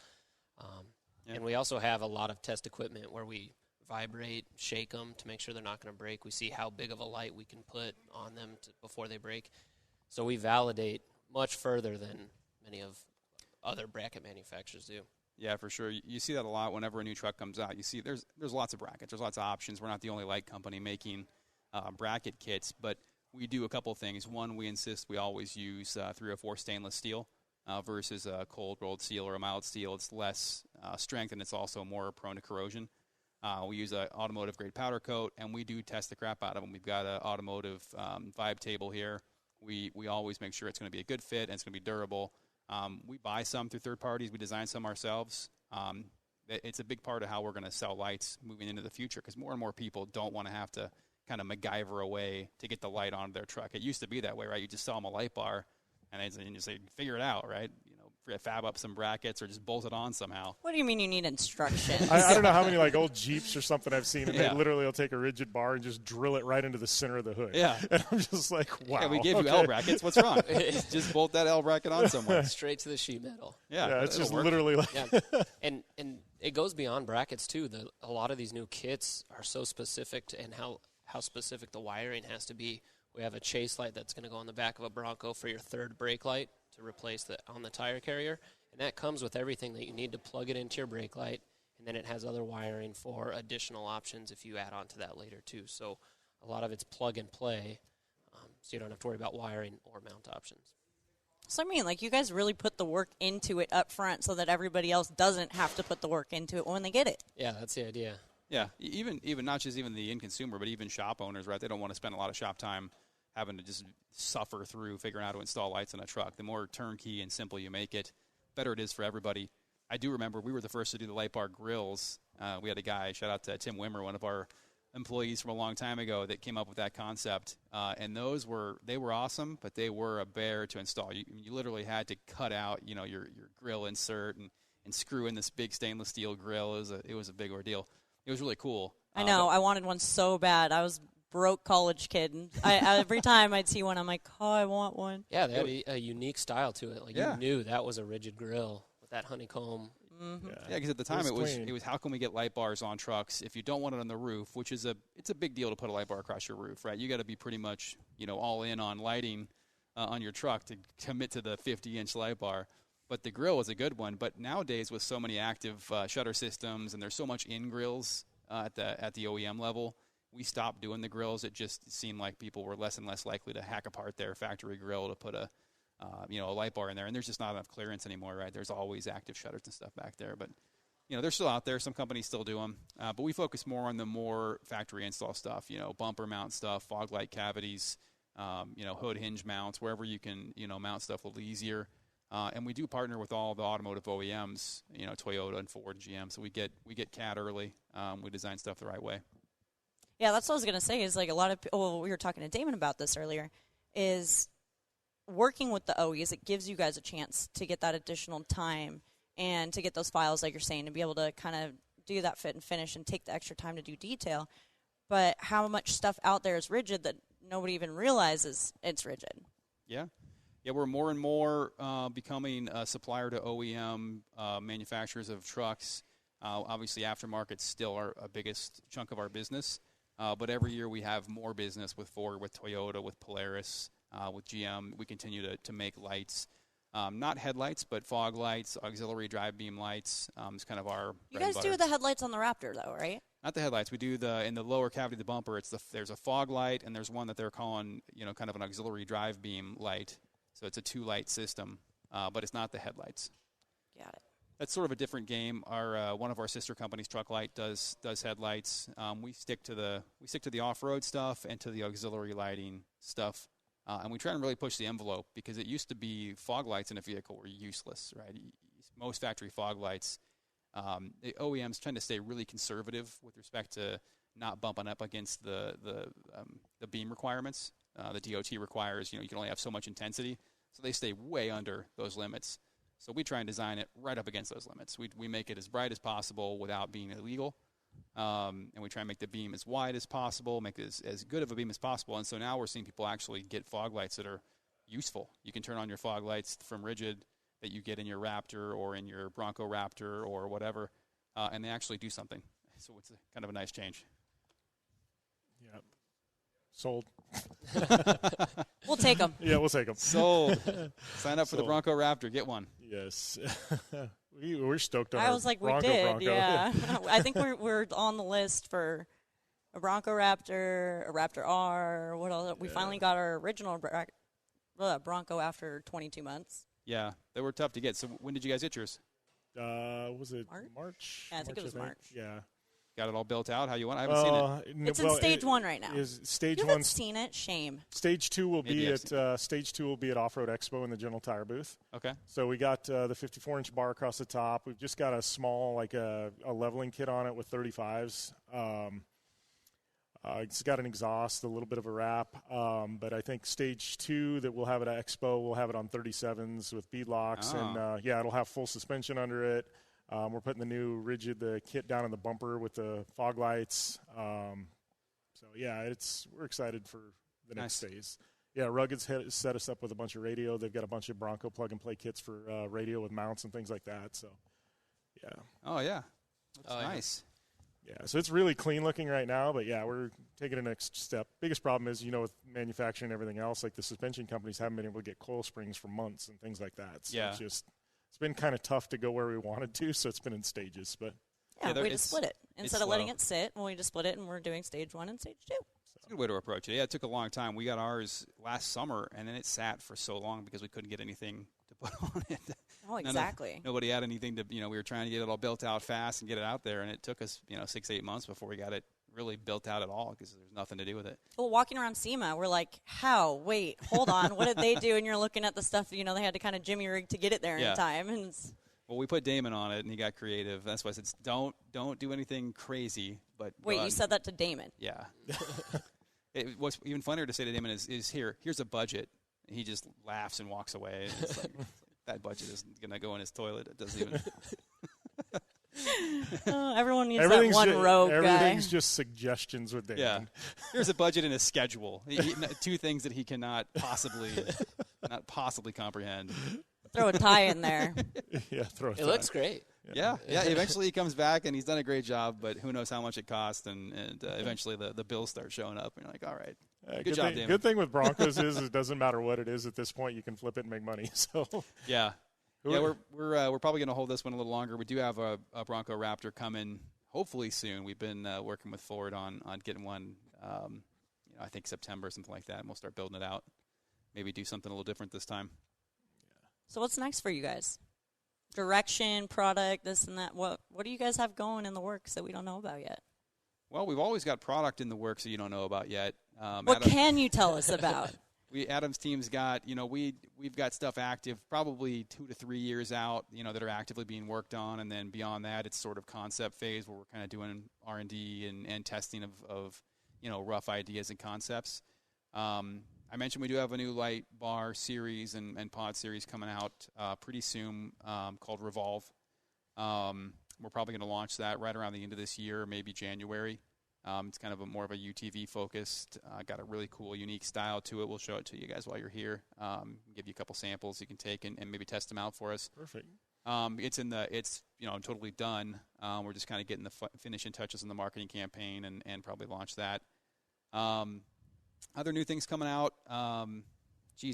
And we also have a lot of test equipment where we vibrate, shake them to make sure they're not going to break. We see how big of a light we can put on them before they break. So we validate much further than many of other bracket manufacturers do. Yeah, for sure. You see that a lot whenever a new truck comes out. You see there's lots of brackets. There's lots of options. We're not the only light company making bracket kits, but we do a couple things. One, we insist we always use 304 stainless steel versus a cold rolled steel or a mild steel. It's less strength, and it's also more prone to corrosion. We use an automotive-grade powder coat, and we do test the crap out of them. We've got an automotive vibe table here. We always make sure it's going to be a good fit and it's going to be durable. We buy some through third parties. We design some ourselves. It's a big part of how we're going to sell lights moving into the future, because more and more people don't want to have to kind of MacGyver away to get the light on their truck. It used to be that way, right? You just sell them a light bar, and you say, figure it out, right? Fab up some brackets or just bolt it on somehow. What do you mean you need instructions? I don't know how many like old Jeeps or something I've seen, and they literally will take a rigid bar and just drill it right into the center of the hood. Yeah. And I'm just like, wow. Yeah, we gave you L brackets. What's wrong? Just bolt that L bracket on somewhere. Straight to the sheet metal. Yeah, it's just work. literally like. Yeah. And it goes beyond brackets, too. A lot of these new kits are so specific and how specific the wiring has to be. We have a chase light that's going to go on the back of a Bronco for your third brake light to replace on the tire carrier. And that comes with everything that you need to plug it into your brake light. And then it has other wiring for additional options if you add on to that later, too. So a lot of it's plug and play, so you don't have to worry about wiring or mount options. So, I mean, like, you guys really put the work into it up front so that everybody else doesn't have to put the work into it when they get it. Yeah, that's the idea. Yeah, even not just even the end consumer, but even shop owners, right? They don't want to spend a lot of shop time having to just suffer through figuring out how to install lights in a truck. The more turnkey and simple you make it, better it is for everybody. I do remember we were the first to do the light bar grills. We had a guy, shout out to Tim Wimmer, one of our employees from a long time ago, that came up with that concept. And they were awesome, but they were a bear to install. You literally had to cut out, your grill insert and screw in this big stainless steel grill. It was a big ordeal. It was really cool. I know. I wanted one so bad. I was broke college kid. And every time I'd see one, I'm like, oh, I want one. Yeah, they had a unique style to it. Like, you knew that was a rigid grill with that honeycomb. Mm-hmm. Yeah, because at the time it was how can we get light bars on trucks if you don't want it on the roof, which is it's a big deal to put a light bar across your roof, right? You got to be pretty much all in on lighting on your truck to commit to the 50-inch light bar. But the grill was a good one. But nowadays, with so many active shutter systems and there's so much in grills at the OEM level, we stopped doing the grills. It just seemed like people were less and less likely to hack apart their factory grill to put a light bar in there. And there's just not enough clearance anymore, right? There's always active shutters and stuff back there. But, they're still out there. Some companies still do them. But we focus more on the more factory install stuff, bumper mount stuff, fog light cavities, hood hinge mounts, wherever you can, mount stuff a little easier. And we do partner with all the automotive OEMs, Toyota and Ford, GM. So we get CAD early. We design stuff the right way. Yeah, that's what I was going to say is like a lot of people, we were talking to Damon about this earlier, is working with the OEs, it gives you guys a chance to get that additional time and to get those files, like you're saying, to be able to kind of do that fit and finish and take the extra time to do detail. But how much stuff out there is rigid that nobody even realizes it's rigid. Yeah. Yeah, we're more and more becoming a supplier to OEM manufacturers of trucks. Obviously, aftermarket's still our biggest chunk of our business. But every year we have more business with Ford, with Toyota, with Polaris, with GM. We continue to make lights. Not headlights, but fog lights, auxiliary drive beam lights. It's kind of our You guys do the headlights on the Raptor, though, right? Not the headlights. We do in the lower cavity of the bumper. There's a fog light, and there's one that they're calling, kind of an auxiliary drive beam light. So it's a 2-light system, but it's not the headlights. Got it. That's sort of a different game. Our one of our sister companies, Truck Light, does headlights. We stick to the off-road stuff and to the auxiliary lighting stuff And we try and really push the envelope because it used to be fog lights in a vehicle were useless, right? Most factory fog lights, the OEMs tend to stay really conservative with respect to not bumping up against the beam requirements. The DOT requires, you can only have so much intensity, so they stay way under those limits. So we try and design it right up against those limits. We make it as bright as possible without being illegal, and we try and make the beam as wide as possible, make it as good of a beam as possible. And so now we're seeing people actually get fog lights that are useful. You can turn on your fog lights from Rigid that you get in your Raptor or in your Bronco Raptor or whatever, and they actually do something. So it's kind of a nice change. Yeah. Sold. We'll take them. Yeah, we'll take them. Sold. Sign up for the Sold. Bronco Raptor. Get one. Yes. We're stoked on I our was like, Bronco we did, Bronco. yeah. I think we're on the list for a Bronco Raptor, a Raptor R. What else? We finally got our original Bronco after 22 months. Yeah, they were tough to get. So when did you guys get yours? Was it March? March? Yeah, I think it was March. Yeah. Got it all built out? How you want? I haven't seen it. It's in stage 1 right now. Stage You 1. haven't seen it? Shame. Stage 2 will Maybe be I've seen at Stage 2 will be at Off-Road Expo in the General Tire booth. Okay. So we got the 54-inch bar across the top. We've just got a small, like a leveling kit on it with 35s. It's got an exhaust, a little bit of a wrap. But I think Stage 2 that we'll have it at Expo, we'll have it on 37s with beadlocks. Oh. And, it'll have full suspension under it. We're putting the new Rigid, the kit down in the bumper with the fog lights. We're excited for the next phase. Yeah, Rugged's set us up with a bunch of radio. They've got a bunch of Bronco plug-and-play kits for radio with mounts and things like that. So, yeah. Oh, yeah. That's nice. Yeah, so it's really clean looking right now, but yeah, we're taking the next step. Biggest problem is, with manufacturing and everything else, like the suspension companies haven't been able to get coil springs for months and things like that. So it's been kind of tough to go where we wanted to, so it's been in stages. But we just split it. Instead of letting it sit, we just split it, and we're doing stage 1 and stage 2. It's a good way to approach it. Yeah, it took a long time. We got ours last summer, and then it sat for so long because we couldn't get anything to put on it. Oh, exactly. Nobody had anything to, we were trying to get it all built out fast and get it out there, and it took us, 6-8 months before we got it really built out at all because there's nothing to do with it. Well, walking around SEMA, we're like, how? Wait, hold on. What did they do? And you're looking at the stuff, they had to kind of jimmy rig to get it there in time. And well, we put Damon on it, and he got creative. That's why I said, don't do anything crazy. But wait, you said that to Damon? Yeah. What's even funnier to say to Damon is here's a budget. And he just laughs and walks away. And it's like, that budget isn't going to go in his toilet. It doesn't even. Everyone needs that one rogue guy. Everything's just suggestions with Damon. Yeah. Here's a budget and a schedule. Two things that he cannot possibly comprehend. Throw a tie in there. Yeah, throw a tie. It looks great. Yeah. Eventually he comes back and he's done a great job, but who knows how much it costs, and eventually the bills start showing up, and you're like, all right, good job, Damon. Good thing with Broncos is it doesn't matter what it is at this point, you can flip it and make money. So yeah, we're probably going to hold this one a little longer. We do have a Bronco Raptor coming hopefully soon. We've been working with Ford on getting one. I think September, something like that, and we'll start building it out. Maybe do something a little different this time. So what's next for you guys? Direction, product, this and that. What do you guys have going in the works that we don't know about yet? Well, we've always got product in the works that you don't know about yet. What can you tell us about? Adam's team's got, we've got stuff active probably 2 to 3 years out, that are actively being worked on, and then beyond that, it's sort of concept phase where we're kind of doing R&D and testing of rough ideas and concepts. I mentioned we do have a new light bar series and pod series coming out pretty soon called Revolve. We're probably going to launch that right around the end of this year, maybe January. It's kind of more of a UTV focused. Got a really cool, unique style to it. We'll show it to you guys while you're here. Give you a couple samples you can take and maybe test them out for us. Perfect. It's totally done. We're just kind of getting the finishing touches in the marketing campaign and probably launch that. Other new things coming out. I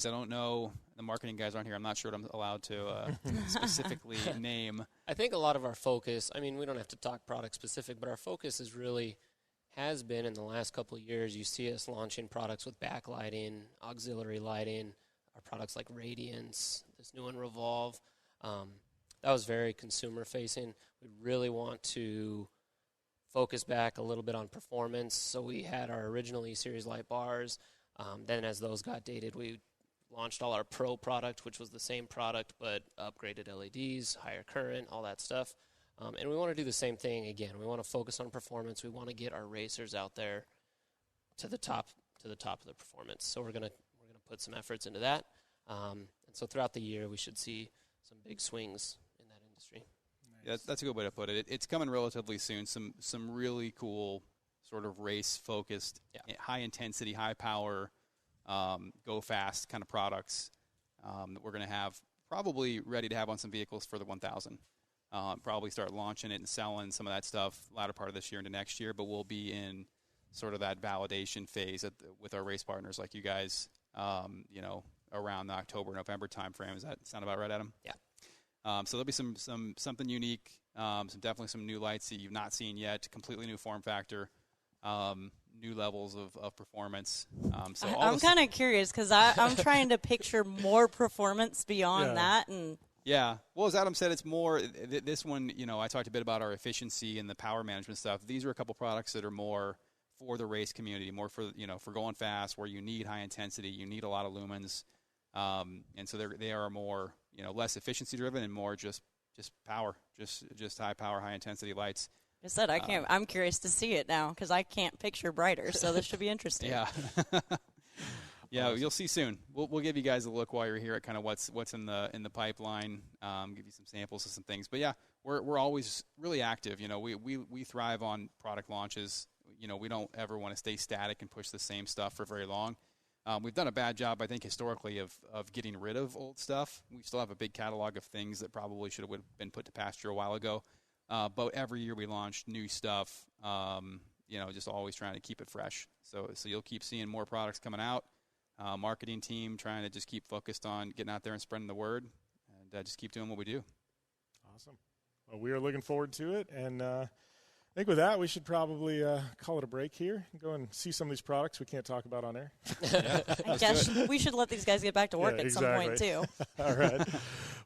don't know. The marketing guys aren't here. I'm not sure what I'm allowed to specifically name. I think a lot of our focus, we don't have to talk product specific, but our focus has been in the last couple of years. You see us launching products with backlighting, auxiliary lighting, our products like Radiance, this new one, Revolve. That was very consumer facing. We really want to focus back a little bit on performance. So we had our original E-Series light bars. Then as those got dated, we launched all our Pro product, which was the same product but upgraded LEDs, higher current, all that stuff. And we want to do the same thing again. We want to focus on performance. We want to get our racers out there to the top of the performance. So we're gonna put some efforts into that. And so throughout the year, we should see some big swings in that industry. Yeah, that's a good way to put it. It's coming relatively soon. Some really cool sort of race-focused, high-intensity, high-power, go-fast kind of products that we're going to have probably ready to have on some vehicles for the 1000. Probably start launching it and selling some of that stuff latter part of this year into next year, but we'll be in sort of that validation phase with our race partners like you guys, around the October, November timeframe. Does that sound about right, Adam? Yeah. So there'll be something unique, definitely some new lights that you've not seen yet, completely new form factor, new levels of performance. I'm kind of curious because I'm trying to picture more performance beyond that. And yeah. Well, as Adam said, it's more this one, I talked a bit about our efficiency and the power management stuff. These are a couple products that are more for the race community, more for, for going fast, where you need high intensity, you need a lot of lumens. And so they are more, less efficiency driven and more just power, just high power, high intensity lights. I said I can't. I'm curious to see it now because I can't picture brighter. So this should be interesting. Yeah. Yeah, you'll see soon. We'll give you guys a look while you're here at kind of what's in the pipeline. Give you some samples of some things. But yeah, we're always really active. We thrive on product launches. We don't ever want to stay static and push the same stuff for very long. We've done a bad job, I think, historically of getting rid of old stuff. We still have a big catalog of things that probably should have been put to pasture a while ago. But every year we launch new stuff, just always trying to keep it fresh. So you'll keep seeing more products coming out. Marketing team trying to just keep focused on getting out there and spreading the word and just keep doing what we do. Awesome. Well, we are looking forward to it. And I think with that, we should probably call it a break here and go and see some of these products we can't talk about on air. I guess we should let these guys get back to work at some point, too. All right.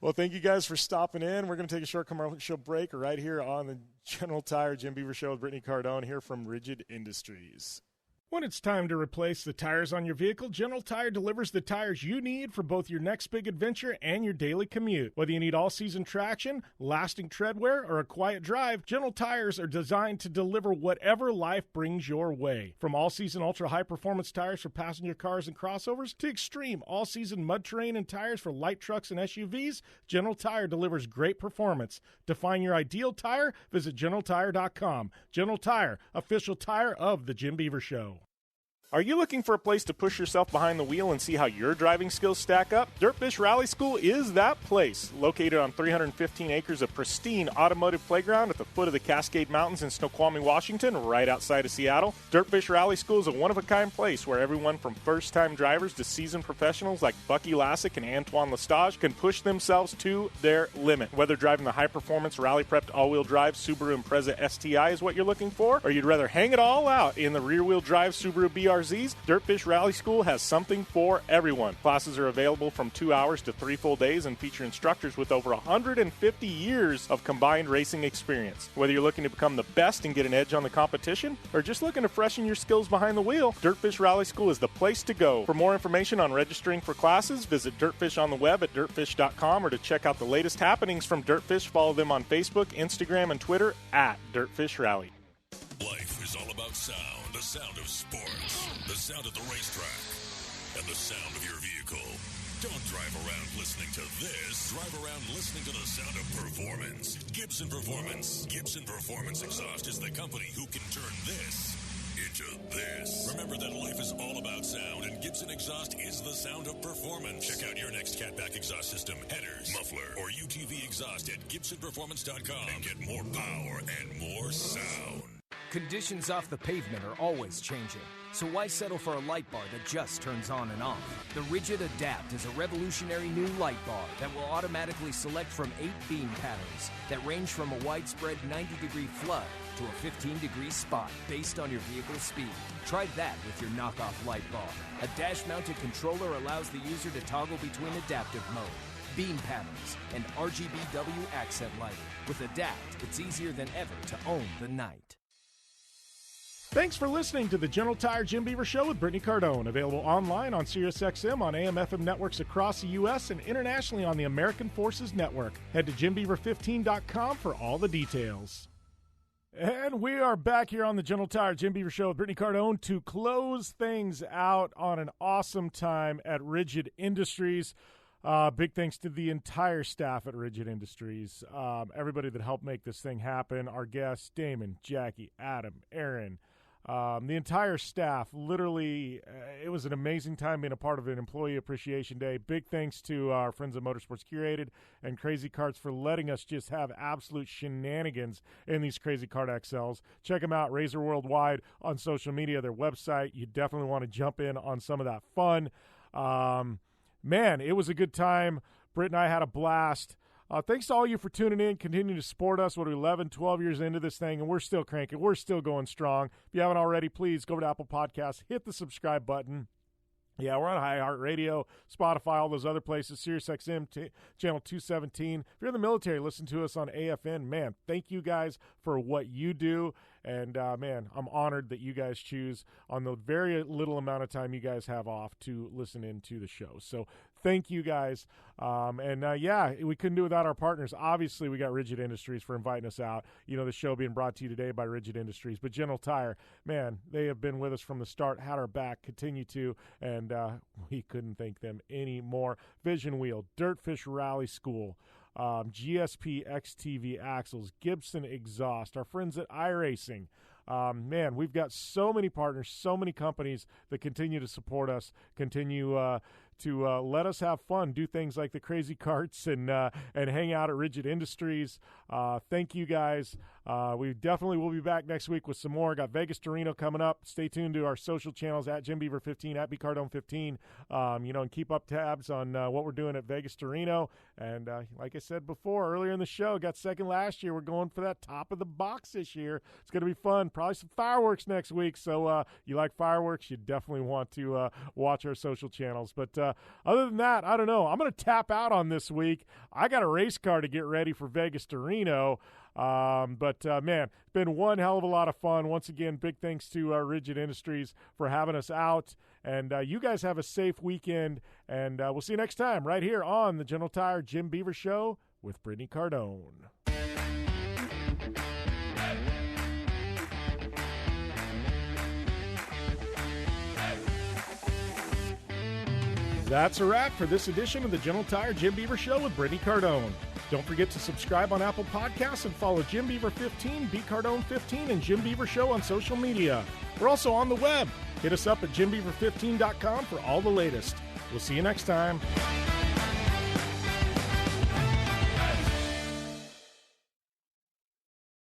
Well, thank you guys for stopping in. We're going to take a short commercial break right here on the General Tire Jim Beaver Show with Brittany Cardone here from Rigid Industries. When it's time to replace the tires on your vehicle, General Tire delivers the tires you need for both your next big adventure and your daily commute. Whether you need all-season traction, lasting tread wear, or a quiet drive, General Tires are designed to deliver whatever life brings your way. From all-season ultra-high-performance tires for passenger cars and crossovers to extreme all-season mud terrain and tires for light trucks and SUVs, General Tire delivers great performance. To find your ideal tire, visit GeneralTire.com. General Tire, official tire of the Jim Beaver Show. Are you looking for a place to push yourself behind the wheel and see how your driving skills stack up? Dirtfish Rally School is that place. Located on 315 acres of pristine automotive playground at the foot of the Cascade Mountains in Snoqualmie, Washington, right outside of Seattle, Dirtfish Rally School is a one-of-a-kind place where everyone from first-time drivers to seasoned professionals like Bucky Lassick and Antoine Lestage can push themselves to their limit. Whether driving the high-performance, rally-prepped all-wheel drive Subaru Impreza STI is what you're looking for, or you'd rather hang it all out in the rear-wheel drive Subaru BRZ, Dirtfish Rally School has something for everyone. Classes are available from 2 hours to 3 full days and feature instructors with over 150 years of combined racing experience. Whether you're looking to become the best and get an edge on the competition, or just looking to freshen your skills behind the wheel, Dirtfish Rally School is the place to go. For more information on registering for classes, visit Dirtfish on the web at dirtfish.com, or to check out the latest happenings from Dirtfish, follow them on Facebook, Instagram, and Twitter at Dirtfish Rally. Life is all about sound, the sound of sports, the sound of the racetrack, and the sound of your vehicle. Don't drive around listening to this. Drive around listening to the sound of performance. Gibson Performance. Gibson Performance Exhaust is the company who can turn this into this. Remember that life is all about sound, and Gibson Exhaust is the sound of performance. Check out your next catback exhaust system, headers, muffler, or UTV exhaust at GibsonPerformance.com and get more power and more sound. Conditions off the pavement are always changing, so why settle for a light bar that just turns on and off? The Rigid Adapt is a revolutionary new light bar that will automatically select from 8 beam patterns that range from a widespread 90-degree flood to a 15-degree spot based on your vehicle's speed. Try that with your knockoff light bar. A dash-mounted controller allows the user to toggle between adaptive mode, beam patterns, and RGBW accent lighting. With Adapt, it's easier than ever to own the night. Thanks for listening to the General Tire Jim Beaver Show with Brittany Cardone. Available online on SiriusXM, on AM/FM networks across the U.S., and internationally on the American Forces Network. Head to JimBeaver15.com for all the details. And we are back here on the General Tire Jim Beaver Show with Brittany Cardone to close things out on an awesome time at Rigid Industries. Big thanks to the entire staff at Rigid Industries, everybody that helped make this thing happen, our guests, Damon, Jackie, Adam, Aaron, the entire staff. Literally, it was an amazing time being a part of an Employee Appreciation Day. Big thanks to our friends at Motorsports Curated and Crazy Karts for letting us just have absolute shenanigans in these Crazy Kart XLs. Check them out, Razor Worldwide, on social media, their website. You definitely want to jump in on some of that fun. Man, it was a good time. Britt and I had a blast. Thanks to all you for tuning in, continuing to support us. What are we, 11, 12 years into this thing, and we're still cranking. We're still going strong. If you haven't already, please go over to Apple Podcasts, hit the subscribe button. Yeah, we're on iHeartRadio, Spotify, all those other places, SiriusXM, Channel 217. If you're in the military, listen to us on AFN. Man, thank you guys for what you do. And, man, I'm honored that you guys choose on the very little amount of time you guys have off to listen into the show. So thank you guys. Yeah, we couldn't do it without our partners. Obviously, we got Rigid Industries for inviting us out. You know, the show being brought to you today by Rigid Industries. But General Tire, man, they have been with us from the start, had our back, continue to, and we couldn't thank them any more. Vision Wheel, Dirtfish Rally School, GSP XTV Axles, Gibson Exhaust, our friends at iRacing. Man, we've got so many partners, so many companies that continue to support us, continue to let us have fun, do things like the Crazy Karts and hang out at Rigid Industries. Thank you guys. We definitely will be back next week with some more. Got Vegas to Reno coming up. Stay tuned to our social channels at JimBeaver15, at BCardone15, and keep up tabs on what we're doing at Vegas to Reno. And like I said before, earlier in the show, got second last year. We're going for that top of the box this year. It's going to be fun. Probably some fireworks next week. So you like fireworks, you definitely want to watch our social channels. But other than that, I don't know. I'm going to tap out on this week. I got a race car to get ready for Vegas to Reno. Man, it's been one hell of a lot of fun. Once again, big thanks to Rigid Industries for having us out. And you guys have a safe weekend. And we'll see you next time right here on the General Tire Jim Beaver Show with Brittany Cardone. That's a wrap for this edition of the General Tire Jim Beaver Show with Brittany Cardone. Don't forget to subscribe on Apple Podcasts and follow Jim Beaver 15, BCardone15, and Jim Beaver Show on social media. We're also on the web. Hit us up at JimBeaver15.com for all the latest. We'll see you next time.